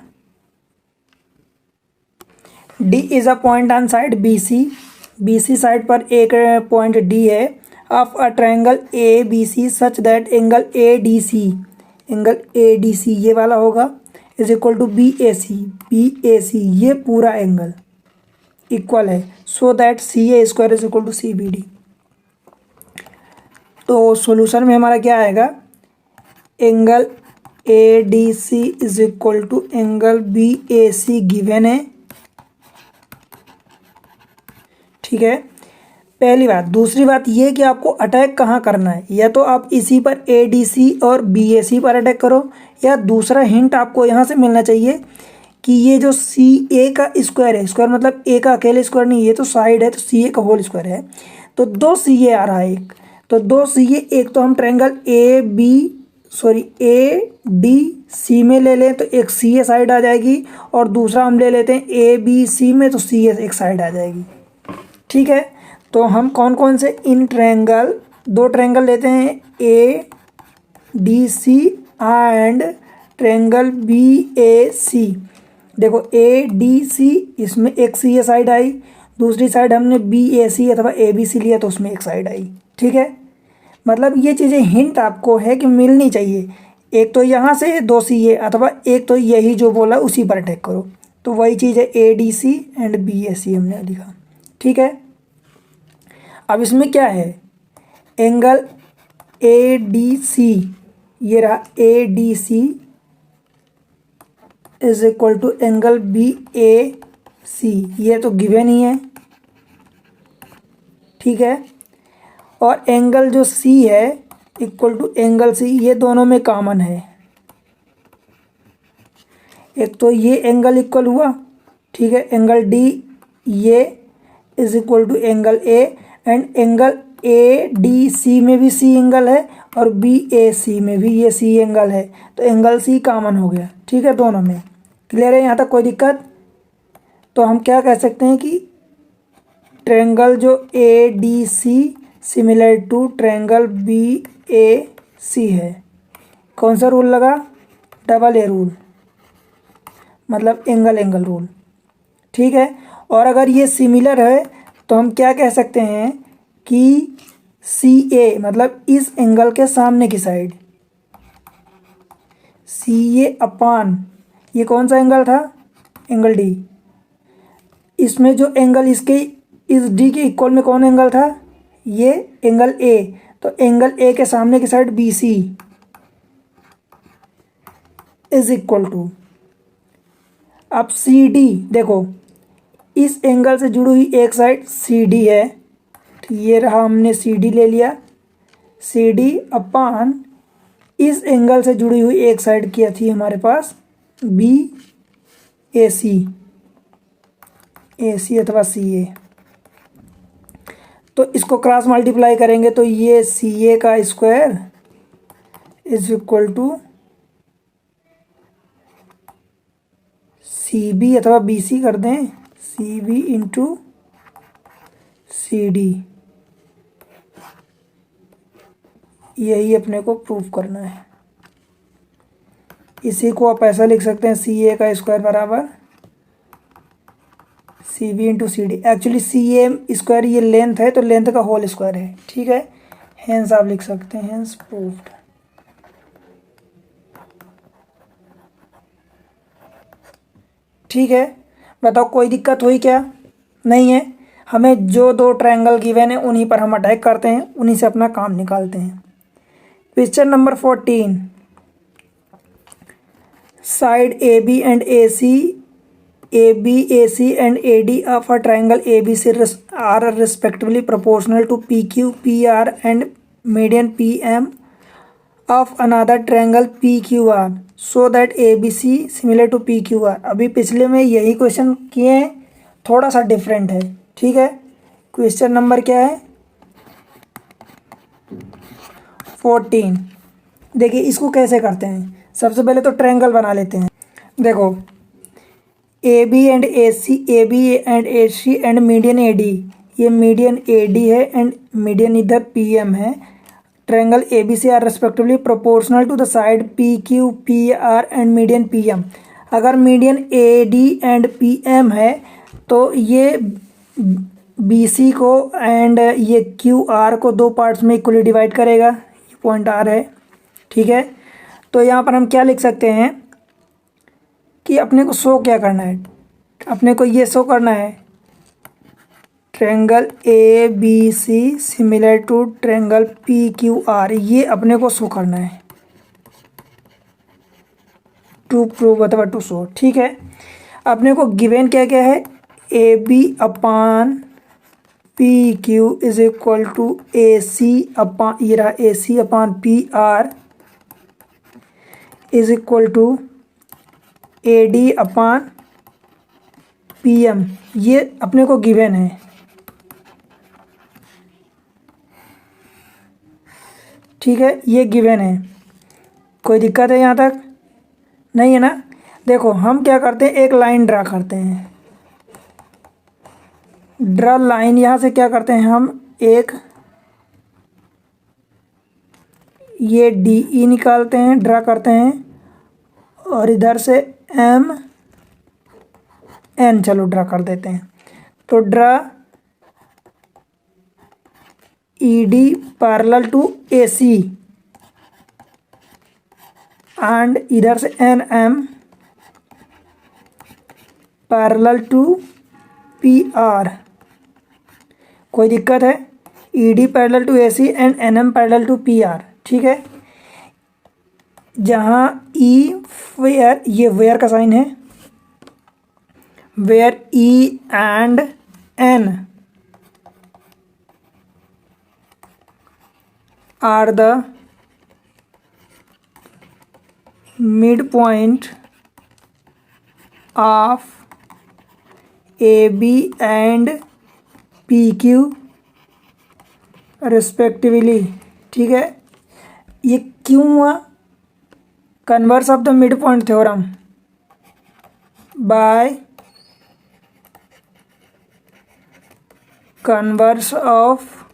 D is a point on side BC side पर एक पॉइंट D है, of a triangle ABC such that angle ADC ये वाला होगा इज इक्वल टू BAC ये पूरा एंगल इक्वल है, so that CA square is equal to CBD। तो सॉल्यूशन में हमारा क्या आएगा, angle ADC is equal to angle BAC given है। ठीक है, पहली बात। दूसरी बात ये कि आपको अटैक कहाँ करना है, या तो आप इसी पर ADC और BAC पर अटैक करो, या दूसरा हिंट आपको यहाँ से मिलना चाहिए कि ये जो CA का स्क्वायर है, स्क्वायर मतलब A का अकेले स्क्वायर नहीं, ये तो साइड है तो CA का होल स्क्वायर है, तो दो CA आ रहा है एक, तो दो CA, एक तो हम ट्रायंगल ADC में ले लें तो एक CA साइड आ जाएगी, और दूसरा हम ले लेते हैं ABC में तो CA एक साइड आ जाएगी। ठीक है, तो हम कौन कौन से इन ट्रायंगल, दो ट्रायंगल लेते हैं ADC एंड ट्रायंगल BAC। देखो ADC, इसमें एक CA साइड आई, दूसरी साइड हमने BAC अथवा ABC लिया तो उसमें एक साइड आई। ठीक है, मतलब ये चीज़ें हिंट आपको है कि मिलनी चाहिए, एक तो यहाँ से दो CA अथवा एक तो यही जो बोला उसी पर अटैक करो, तो वही चीज़ है ADC एंड BAC हमने लिखा। ठीक है, अब इसमें क्या है, एंगल ADC, ये रहा ADC is equal to angle BAC, ये तो गिवन ही है। ठीक है, और एंगल जो C है, इक्वल टू एंगल सी, ये दोनों में कॉमन है। एक तो ये एंगल इक्वल हुआ, ठीक है, एंगल डी ये is equal to angle A, and angle A D C में भी सी एंगल है और बी ए सी में भी ये सी एंगल है, तो एंगल सी कॉमन हो गया, ठीक है, दोनों में। क्लियर है यहाँ तक, कोई दिक्कत? तो हम क्या कह सकते हैं कि ट्रायंगल जो A D C similar to triangle B A C है। कौन सा रूल लगा? डबल ए रूल, मतलब एंगल एंगल रूल, ठीक है। और अगर ये सिमिलर है तो हम क्या कह सकते हैं कि सी ए मतलब इस एंगल के सामने की साइड, सी ए अपान ये कौन सा एंगल था? Angle D. इसमें जो एंगल इसके इस डी के इक्वल में कौन एंगल था? ये एंगल ए, तो एंगल ए के सामने की side B C is equal to, अब सी डी देखो, इस एंगल से जुड़ी हुई एक साइड सी डी है, तो ये रहा, हमने सी डी ले लिया। सी डी अपान इस एंगल से जुड़ी हुई एक साइड क्या थी हमारे पास? बी ए सी अथवा सी ए। तो इसको क्रॉस मल्टीप्लाई करेंगे तो ये सी ए का square is equal to C B अथवा बी सी कर दें, C B into C D. यही अपने को प्रूफ करना है। इसी को आप ऐसा लिख सकते हैं, सी ए का स्क्वायर बराबर C B into C D. Actually C A square ये लेंथ है, तो लेंथ का होल स्क्वायर है, ठीक है। हेंस आप लिख सकते हैं, हेंस प्रूफ्ड। ठीक है, बताओ कोई दिक्कत हुई क्या? नहीं है। हमें जो दो ट्रायंगल गिवन है उन्हीं पर हम अटैक करते हैं, उन्हीं से अपना काम निकालते हैं। Question number 14, side A B and A C, AB, AC and AD of a triangle ABC are respectively proportional to PQ, PR and median PM of another triangle PQR so that ABC similar to PQR। अभी पिछले में यही question किए हैं, थोड़ा सा different है, ठीक है। क्वेश्चन नंबर क्या है? 14। देखिए इसको कैसे करते हैं। सबसे पहले तो ट्रायंगल बना लेते हैं। देखो A B and A C, A B and A C and median A D, ये मीडियन ए डी है एंड मीडियन इधर पी एम है। Triangle A B C are respectively proportional to the side P Q P R and median P M. अगर median A D and P M है तो ये B C को and ये Q R को दो parts में इक्वली डिवाइड करेगा, ये पॉइंट आर है, ठीक है। तो यहाँ पर हम क्या लिख सकते हैं कि अपने को शो क्या करना है? अपने को ये शो करना है triangle A B C similar to triangle P Q R, ये अपने को शो करना है, टू प्रूव अथवा टू शो, ठीक है। अपने को गिवन क्या क्या है? A B upon P Q is equal to A C upon, ये रहा A C upon P R is equal to A D upon P M, ये अपने को गिवन है, ठीक है, ये गिवन है। कोई दिक्कत है यहाँ तक? नहीं है ना। देखो हम क्या करते हैं, एक लाइन ड्रा करते हैं। ड्रा लाइन, यहाँ से क्या करते हैं हम, एक ये डी ई निकालते हैं, ड्रा करते हैं, और इधर से एम एन चलो ड्रा कर देते हैं। तो draw E D parallel to A C and इधर से N M parallel to P R. कोई दिक्कत है? E D parallel to A C and N M parallel to P R, ठीक है। जहाँ ई वेयर, ये वेयर का साइन है, where E and N are the mid point of A B and P Q respectively. ठीक है, ये क्यों हुआ? Converse of the mid point theorem by converse of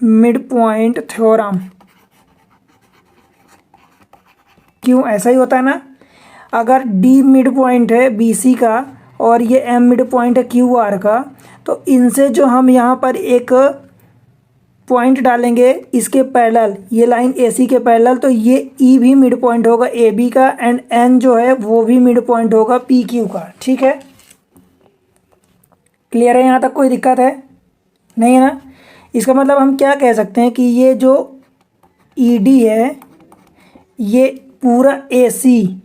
mid point theorem. क्यों? ऐसा ही होता है ना, अगर डी मिड पॉइंट है बी सी का और ये एम मिड पॉइंट है क्यू आर का, तो इनसे जो हम यहाँ पर एक पॉइंट डालेंगे इसके पैरेलल, ये लाइन ए सी के पैरेलल, तो ये ई भी मिड पॉइंट होगा ए बी का, एंड एन जो है वो भी मिड पॉइंट होगा पी क्यू का। ठीक है, क्लियर है? यहाँ तक कोई दिक्कत है? नहीं है ना? इसका मतलब हम क्या कह सकते हैं कि ये जो ई डी है ये पूरा ए सी,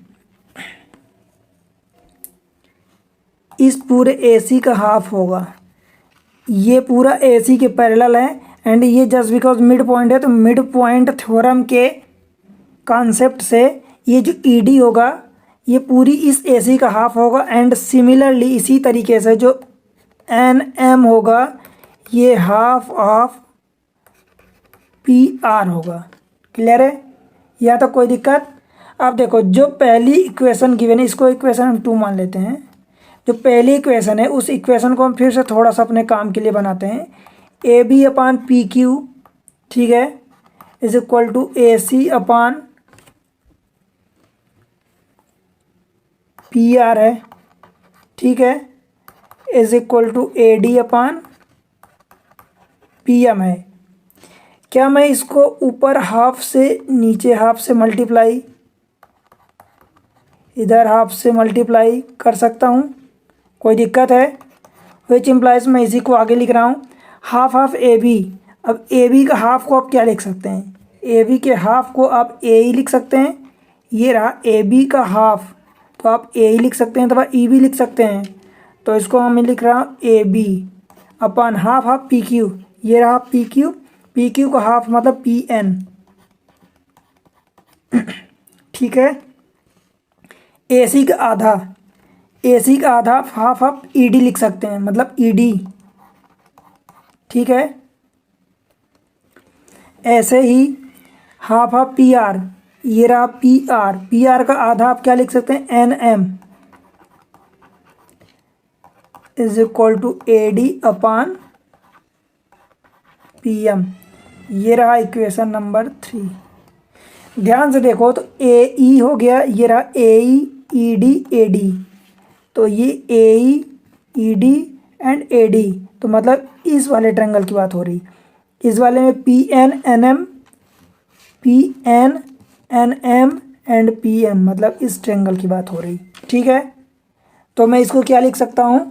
इस पूरे ए सी का हाफ होगा, ये पूरा ए सी के पैरेलल है, एंड ये जस्ट बिकॉज मिड पॉइंट है, तो मिड पॉइंट थ्योरम के कॉन्सेप्ट से ये जो ई डी होगा ये पूरी इस ए सी का हाफ होगा, एंड सिमिलरली इसी तरीके से जो एन एम होगा ये हाफ ऑफ पी आर होगा। क्लियर है? या तो कोई दिक्कत? अब देखो, जो पहली इक्वेशन गिवन है, इसको इक्वेशन हम 2 मान लेते हैं। जो पहली इक्वेशन है उस इक्वेशन को हम फिर से थोड़ा सा अपने काम के लिए बनाते हैं। A B upon P Q, ठीक है, is equal to A C upon P R है, ठीक है, is equal to A D upon P M है। क्या मैं इसको ऊपर हाफ से नीचे हाफ से मल्टीप्लाई, इधर हाफ से मल्टीप्लाई कर सकता हूँ? कोई दिक्कत है? विच इम्प्लाइज, मैं इसी को आगे लिख रहा हूँ, हाफ ऑफ ए बी। अब ए बी का हाफ को आप क्या लिख सकते हैं? ए बी के हाफ को आप ए ही लिख सकते हैं। ये रहा ए बी का हाफ, तो आप ए ही लिख सकते हैं अथवा ई भी लिख सकते हैं। तो इसको मैं लिख रहा हूँ A B upon half of P Q. ये रहा पी क्यू, पी क्यू का हाफ मतलब पी एन। ठीक है, ए सी का आधा, ए सी का आधा हाफ ऑफ ई डी लिख सकते हैं, मतलब ई डी। ठीक है, ऐसे ही हाफ ऑफ पी आर, ये रहा पी आर, पी आर का आधा आप क्या लिख सकते हैं? N M is equal to A D upon P M. ये रहा इक्वेशन नंबर 3। ध्यान से देखो तो ए ई हो गया, ये रहा ए ई डी ए डी, तो ये A E D and A D, तो मतलब इस वाले ट्रायंगल की बात हो रही। इस वाले में P N N M, P N N M and P M, मतलब इस ट्रायंगल की बात हो रही। ठीक है, तो मैं इसको क्या लिख सकता हूँ?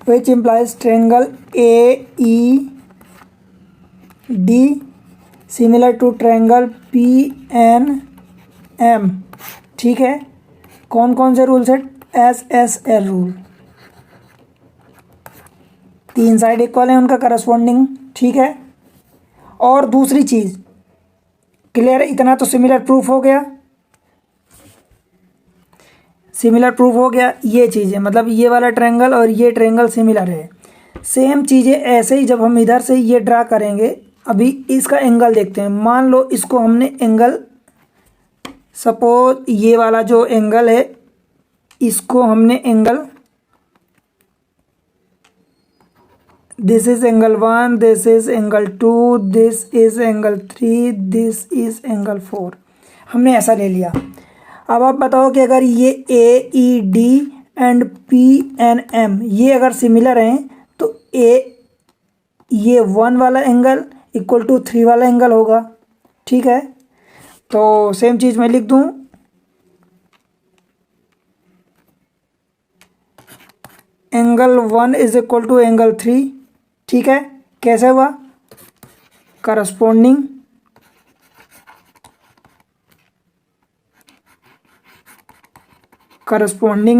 Which implies triangle A E D similar to triangle P N M. ठीक है, कौन कौन से रूल्स है? S S L rule, 3 side equal है उनका करस्पॉन्डिंग। ठीक है, और दूसरी चीज़ क्लियर है? इतना तो सिमिलर प्रूफ हो गया, सिमिलर प्रूफ हो गया। ये चीज़ें मतलब ये वाला ट्रायंगल और ये ट्रायंगल सिमिलर है। सेम चीज़ें ऐसे ही जब हम इधर से ये ड्रा करेंगे, अभी इसका एंगल देखते हैं। मान लो इसको हमने एंगल, सपोज ये वाला जो एंगल है इसको हमने angle, this is angle 1, this is angle 2, this is angle 3, this is angle 4, हमने ऐसा ले लिया। अब आप बताओ कि अगर ये A E D and P N M ये अगर सिमिलर हैं तो ये 1 वाला एंगल इक्वल टू 3 वाला एंगल होगा। ठीक है, तो सेम चीज़ मैं लिख दूँ, angle 1 is equal to angle 3। ठीक है, कैसे हुआ? Corresponding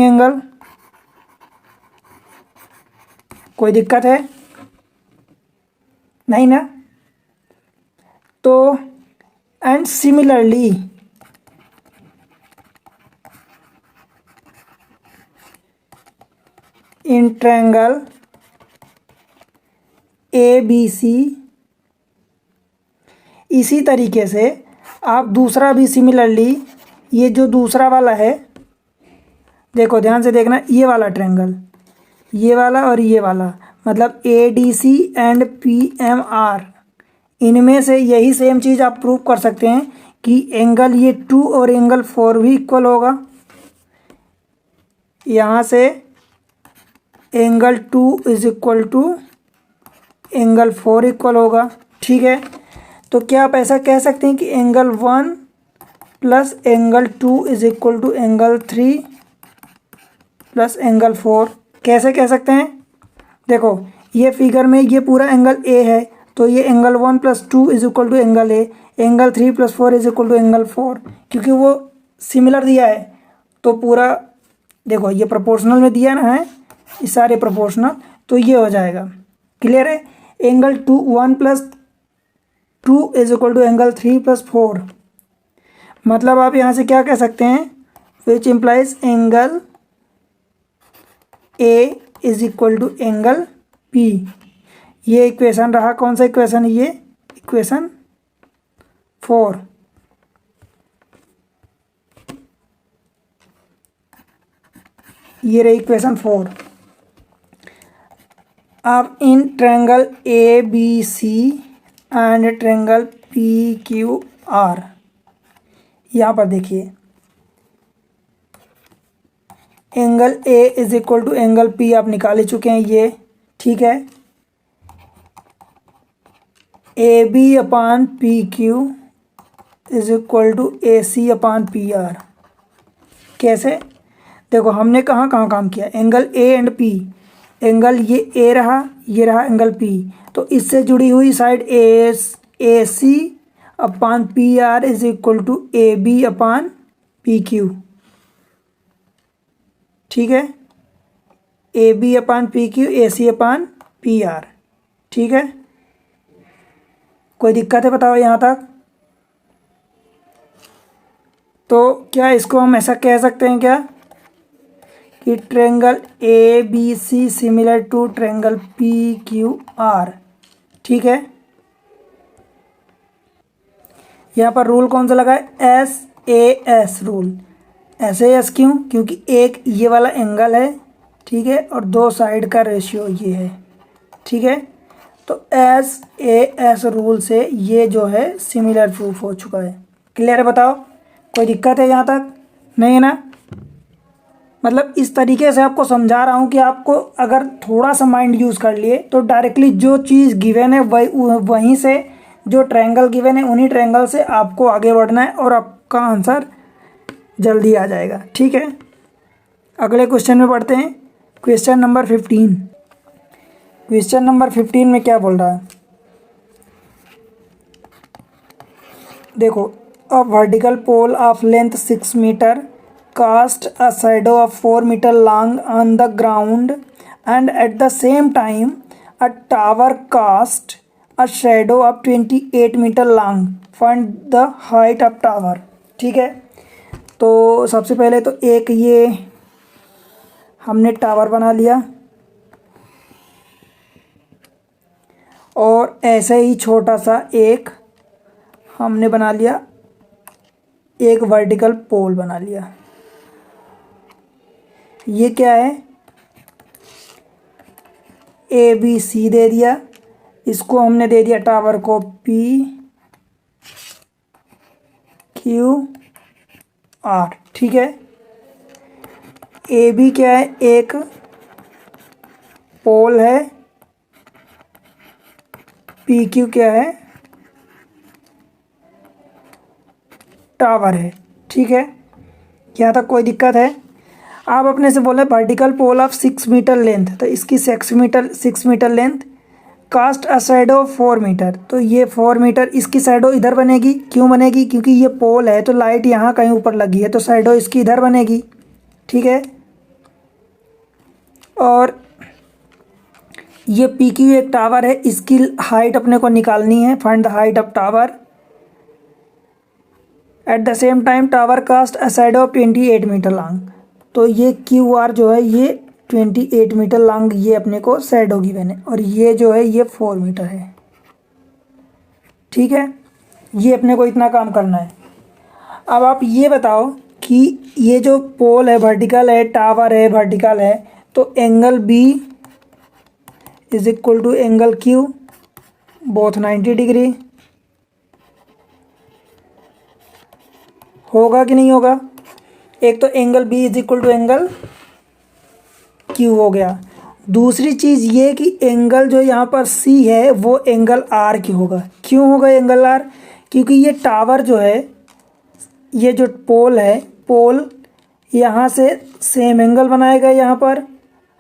angle. कोई दिक्कत है? नहीं ना? तो and similarly in triangle ABC, इसी तरीके से आप दूसरा भी सिमिलरली, ये जो दूसरा वाला है, देखो ध्यान से देखना, ये वाला ट्रायंगल, ये वाला और ये वाला, मतलब ADC एंड PMR, इनमें से यही सेम चीज़ आप प्रूव कर सकते हैं कि एंगल ये 2 और एंगल 4 भी इक्वल होगा। यहाँ से angle 2 is equal to angle 4 equal होगा, ठीक है। तो क्या आप ऐसा कह सकते हैं कि angle 1 plus angle 2 is equal to angle 3 plus angle 4, कैसे कह सकते हैं? देखो ये फिगर में ये पूरा एंगल A है, तो ये angle 1 plus 2 is equal to angle A, angle 3 plus 4 is equal to angle 4, क्योंकि वो सिमिलर दिया है तो पूरा, देखो ये प्रोपोर्शनल में दिया ना है, ये सारे प्रोपोर्शनल, तो ये हो जाएगा। क्लियर है? Angle 1 plus 2 is equal to angle 3 plus 4, मतलब आप यहाँ से क्या कह सकते हैं, which implies angle A is equal to angle P। ये इक्वेशन रहा, कौन सा इक्वेशन है ये? इक्वेशन 4। ये रही इक्वेशन 4। अब in triangle ABC and triangle PQR, यहाँ पर देखिए angle A is equal to angle P आप निकाल ही चुके हैं ये, ठीक है। AB upon PQ is equal to AC upon PR। कैसे? देखो हमने कहाँ कहाँ काम किया, angle A and P, angle ये A रहा, ये रहा एंगल P, तो इससे जुड़ी हुई side AC upon PR is equal to AB upon PQ, ठीक है। AB upon PQ, AC upon PR, ठीक है। कोई दिक्कत है बताओ यहाँ तक? तो क्या इसको हम ऐसा कह सकते हैं क्या कि triangle ABC similar to triangle PQR, ठीक है। यहाँ पर रूल कौन सा लगा है? SAS rule. SAS क्यों? क्योंकि एक ये वाला एंगल है, ठीक है, और दो साइड का रेशियो ये है, ठीक है। तो SAS रूल से ये जो है सिमिलर प्रूफ हो चुका है। क्लियर है? बताओ कोई दिक्कत है यहाँ तक? नहीं है ना? मतलब इस तरीके से आपको समझा रहा हूँ कि आपको अगर थोड़ा सा माइंड यूज़ कर लिए तो डायरेक्टली जो चीज़ गिवन है वहीं से, जो ट्रायंगल गिवन है उन्हीं ट्रायंगल से आपको आगे बढ़ना है और आपका आंसर जल्दी आ जाएगा, ठीक है। अगले क्वेश्चन में पढ़ते हैं, क्वेश्चन नंबर 15। क्वेश्चन नंबर 15 में क्या बोल रहा है? देखो, a vertical pole of length 6 metre cast a shadow of 4 metre long on the ground and at the same time a tower cast a shadow of 28 metre long, find the height of tower, ठीक है। तो सबसे पहले तो एक ये हमने tower बना लिया और ऐसे ही छोटा सा एक हमने बना लिया, एक वर्टिकल पोल बना लिया। ये क्या है? ABC दे दिया, इसको हमने दे दिया टावर को PQR, ठीक है। AB क्या है? एक पोल है, PQ क्या है? टावर है, ठीक है। यहाँ तक कोई दिक्कत है? आप अपने से बोले vertical pole of 6 metre length, तो इसकी 6 metre length, cast a shadow 4 metre, तो ये 4 मीटर, इसकी शैडो इधर बनेगी। क्यों बनेगी? क्योंकि ये पोल है तो लाइट यहाँ कहीं ऊपर लगी है तो शैडो इसकी इधर बनेगी, ठीक है। और ये PQ एक टावर है, इसकी हाइट अपने को निकालनी है, find the height of tower. At the same time tower cast a shadow of 28 metre long. तो ये क्यू आर जो है ये 28 मीटर लॉन्ग ये अपने को शैडो गिवन है, और ये जो है ये 4 मीटर है। ठीक है, ये अपने को इतना काम करना है। अब आप ये बताओ कि ये जो पोल है वर्टिकल है, टावर है वर्टिकल है, तो angle B is equal to angle Q both 90 degree होगा कि नहीं होगा। एक तो angle B is equal to angle Q हो गया। दूसरी चीज़ ये कि एंगल जो यहाँ पर सी है वो एंगल आर की होगा। क्यों होगा एंगल आर? क्योंकि ये टावर जो है, ये जो पोल है, पोल यहाँ से सेम एंगल बनाएगा, यहाँ पर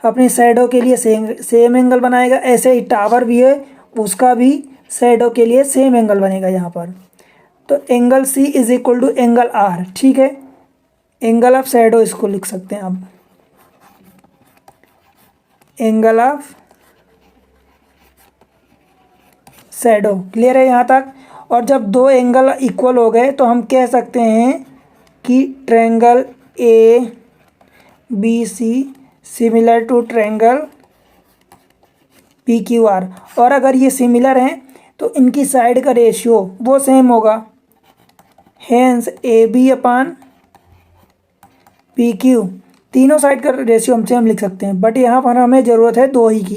अपनी शैडो के लिए सेम एंगल बनाएगा। ऐसे ही टावर भी है, उसका भी शैडो के लिए सेम एंगल बनेगा यहाँ पर। तो angle C is equal to angle R. ठीक है, एंगल ऑफ शैडो इसको लिख सकते हैं आप, एंगल ऑफ शैडो। क्लियर है यहाँ तक? और जब दो एंगल इक्वल हो गए तो हम कह सकते हैं कि triangle A B C similar to triangle P Q R. और अगर ये सिमिलर हैं तो इनकी साइड का रेशियो वो सेम होगा, hence A B upon P Q. तीनों साइड का रेशियो हम लिख सकते हैं, बट यहाँ पर हमें ज़रूरत है दो ही की।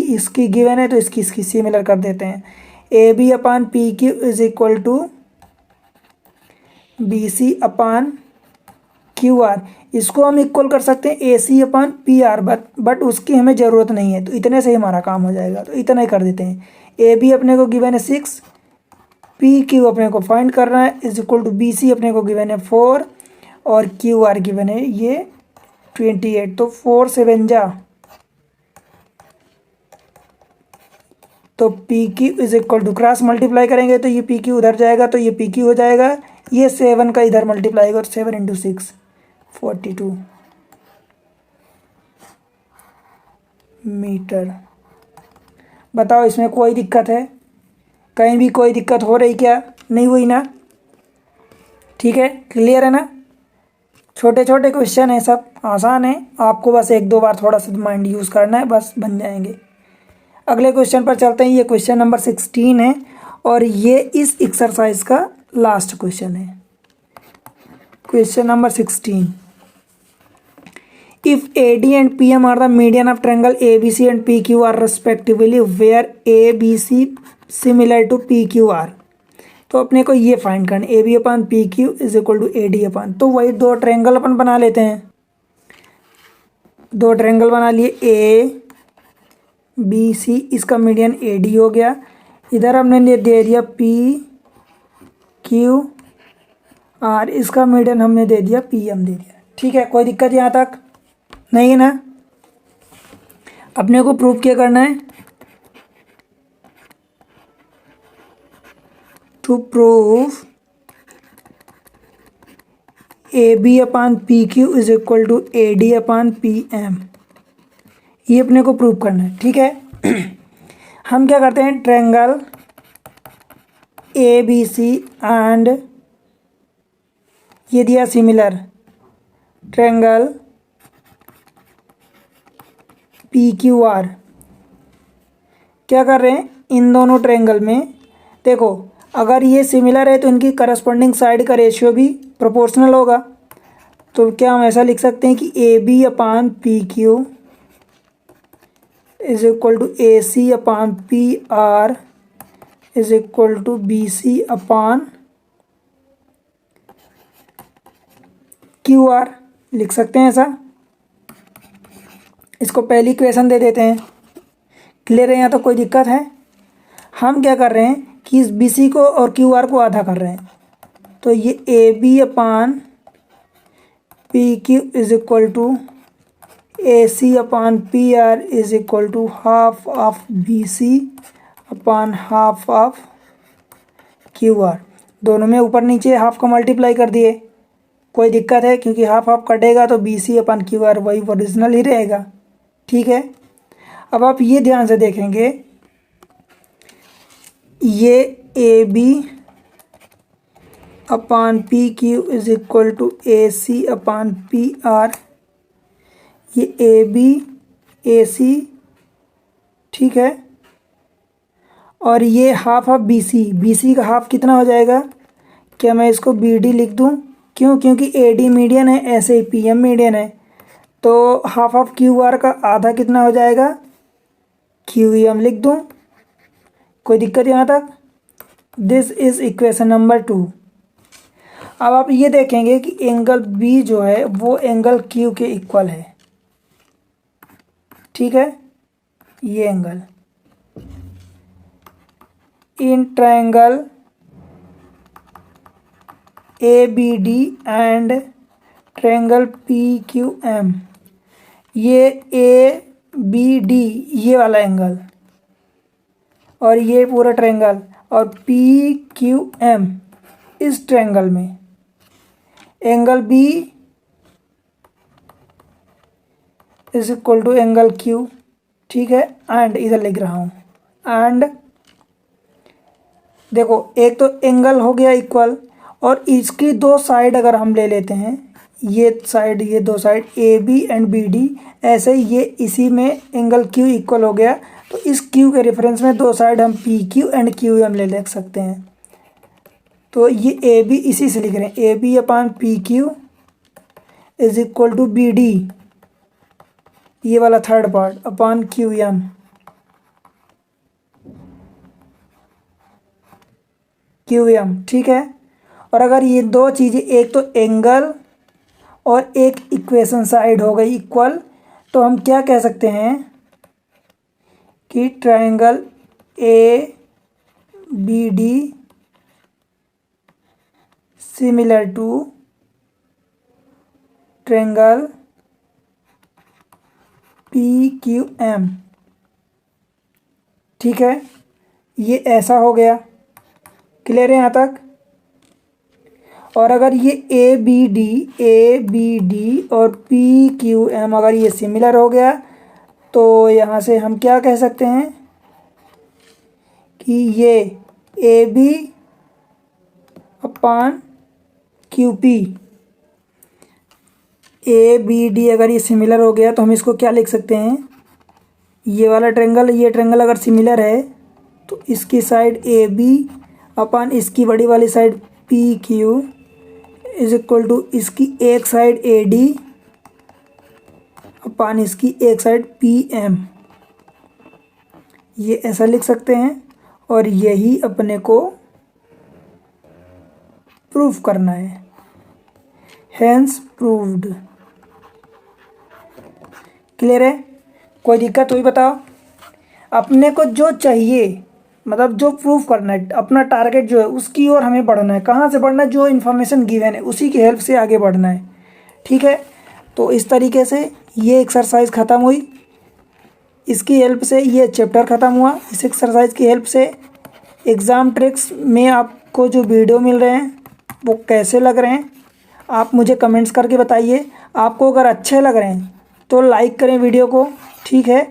इसकी गिवन है तो इसकी सिमिलर कर देते हैं। A B upon P Q is equal to B C upon Q R. इसको हम इक्वल कर सकते हैं A C upon P R, but उसकी हमें ज़रूरत नहीं है, तो इतने से ही हमारा काम हो जाएगा। तो इतना ही कर देते हैं। ए बी अपने को गिवन है 6, पी क्यू अपने को फाइंड करना है, is equal to B C अपने को गिवन है 4 और क्यू आर गिवन है ये 28। तो 4 7 जा, तो P Q is equal to cross multiply करेंगे तो ये पी क्यू उधर जाएगा तो ये पी क्यू हो जाएगा। ये 7 का इधर मल्टीप्लाई होगा तो 7 इंटू 6 42 मीटर। बताओ इसमें कोई दिक्कत है? कहीं भी कोई दिक्कत हो रही क्या? नहीं हुई ना? ठीक है, क्लियर है ना? छोटे छोटे क्वेश्चन है, सब आसान है, आपको बस एक दो बार थोड़ा सा माइंड यूज़ करना है, बस बन जाएंगे। अगले क्वेश्चन पर चलते हैं। ये क्वेश्चन नंबर 16 है और ये इस एक्सरसाइज का लास्ट क्वेश्चन है। Question number 16, if A D and P M are the median of triangle A B C and P Q R respectively where A B C similar to P Q R. तो अपने को ये find करना, A B upon P Q is equal to A D upon. तो वही दो triangle अपन बना लेते हैं। दो ट्रायंगल बना लिए, ए बी सी, इसका मीडियन ए डी हो गया। इधर हमने दे दिया पी क्यू आर, इसका मीडियन हमने दे दिया पी एम दे दिया। ठीक है, कोई दिक्कत यहाँ तक नहीं है ना? अपने को प्रूव क्या करना है? To prove A B upon P Q is equal to A D upon P M, ये अपने को प्रूव करना है। ठीक है, हम क्या करते हैं, triangle A B C and ये दिया similar triangle P Q R. क्या कर रहे हैं, इन दोनों ट्रायंगल में देखो, अगर ये सिमिलर है तो इनकी करस्पॉन्डिंग साइड का रेशियो भी प्रोपोर्शनल होगा। तो क्या हम ऐसा लिख सकते हैं कि A B upon P Q is equal to A C upon P R is equal to B C upon Q R. लिख सकते हैं ऐसा। इसको पहली इक्वेशन दे देते हैं। क्लियर है यहाँ? तो कोई दिक्कत है? हम क्या कर रहे हैं कि इस बी सी को और क्यू आर को आधा कर रहे हैं। तो ये A B upon P Q is equal to A C upon P R is equal to half of B C upon half of Q R. दोनों में ऊपर नीचे हाफ का मल्टीप्लाई कर दिए। कोई दिक्कत है? क्योंकि हाफ हाफ कटेगा तो B C upon Q R वही ओरिजिनल ही रहेगा। ठीक है, अब आप ये ध्यान से देखेंगे, ये A B upon P Q is equal to A C upon P R. ये ए बी ए सी, ठीक है, और ये half of B C. B C का हाफ कितना हो जाएगा? क्या मैं इसको बी डी लिख दूँ? क्यों? क्योंकि ए डी मीडियन है, ऐसे ही पी एम मीडियन है, तो हाफ ऑफ क्यू आर का आधा कितना हो जाएगा? क्यू एम लिख दूँ। कोई दिक्कत यहाँ तक? This is equation number 2। अब आप ये देखेंगे कि एंगल बी जो है वो एंगल क्यू के इक्वल है, ठीक है। ये angle in triangle A B D and triangle P Q M, ये ए बी डी ये वाला एंगल और ये पूरा ट्रायंगल, और पी क्यू एम इस ट्रायंगल में angle B is equal to angle Q, ठीक है। एंड इधर लिख रहा हूँ, एंड देखो एक तो एंगल हो गया इक्वल, और इसकी दो साइड अगर हम ले लेते हैं, ये साइड, ये दो side A B and B D, ऐसे ये इसी में एंगल क्यू इक्वल हो गया, तो इस क्यू के रेफरेंस में दो साइड हम P Q and Q M ले सकते हैं। तो ये ए बी इसी से लिख रहे हैं, A B upon P Q is equal to B D, ये वाला third part, upon Q M. Q M, ठीक है। और अगर ये दो चीज़ें, एक तो एंगल और एक इक्वेशन साइड हो गई इक्वल, तो हम क्या कह सकते हैं कि triangle A B D similar to triangle P Q M, ठीक है। ये ऐसा हो गया, क्लियर है यहाँ तक? और अगर ये ए बी डी और पी क्यू एम अगर ये सिमिलर हो गया, तो यहाँ से हम क्या कह सकते हैं कि ये A B upon Q P, A B D अगर ये सिमिलर हो गया तो हम इसको क्या लिख सकते हैं? ये वाला ट्रायंगल, ये ट्रायंगल अगर सिमिलर है तो इसकी साइड ए बी अपॉन इसकी बड़ी वाली side P Q is equal to इसकी एक साइड ए डी अपॉन इसकी एक साइड पी एम, ये ऐसा लिख सकते हैं। और यही अपने को प्रूफ करना है, हेंस प्रूव्ड। क्लियर है? कोई दिक्कत हुई बताओ? अपने को जो चाहिए, मतलब जो प्रूफ करना है, अपना टारगेट जो है उसकी ओर हमें बढ़ना है। कहाँ से बढ़ना है? जो इन्फॉर्मेशन गिवन है उसी की हेल्प से आगे बढ़ना है, ठीक है। तो इस तरीके से ये एक्सरसाइज ख़त्म हुई, इसकी हेल्प से ये चैप्टर ख़त्म हुआ। इस एक्सरसाइज की हेल्प से एग्ज़ाम ट्रिक्स में आपको जो वीडियो मिल रहे हैं वो कैसे लग रहे हैं आप मुझे कमेंट्स करके बताइए। आपको अगर अच्छे लग रहे हैं तो लाइक करें वीडियो को, ठीक है।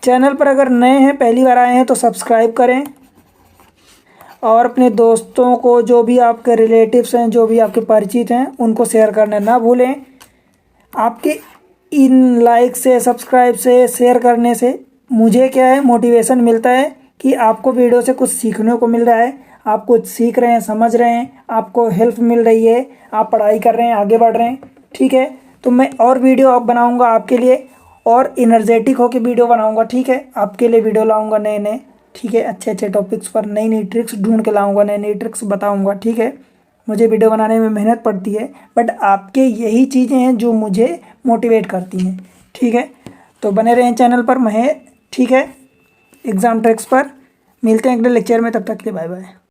चैनल पर अगर नए हैं, पहली बार आए हैं, तो सब्सक्राइब करें, और अपने दोस्तों को, जो भी आपके रिलेटिव्स हैं, जो भी आपके परिचित हैं, उनको शेयर करना ना भूलें। आपके इन लाइक से, सब्सक्राइब से, शेयर करने से मुझे क्या है, मोटिवेशन मिलता है कि आपको वीडियो से कुछ सीखने को मिल रहा है, आप कुछ सीख रहे हैं, समझ रहे हैं, आपको हेल्प मिल रही है, आप पढ़ाई कर रहे हैं, आगे बढ़ रहे हैं, ठीक है। तो मैं और वीडियो अब बनाऊँगा आपके लिए, और इनर्जेटिक होकर वीडियो बनाऊंगा, ठीक है। आपके लिए वीडियो लाऊंगा नए नए, ठीक है। अच्छे अच्छे टॉपिक्स पर नई नई ट्रिक्स ढूंढ के लाऊंगा, नई नई ट्रिक्स बताऊंगा, ठीक है। मुझे वीडियो बनाने में मेहनत पड़ती है, बट आपके यही चीज़ें हैं जो मुझे मोटिवेट करती हैं, ठीक है। तो बने रहें चैनल पर, ठीक है। एग्ज़ाम ट्रिक्स पर मिलते हैं अगले लेक्चर में, तब तक के लिए बाय बाय।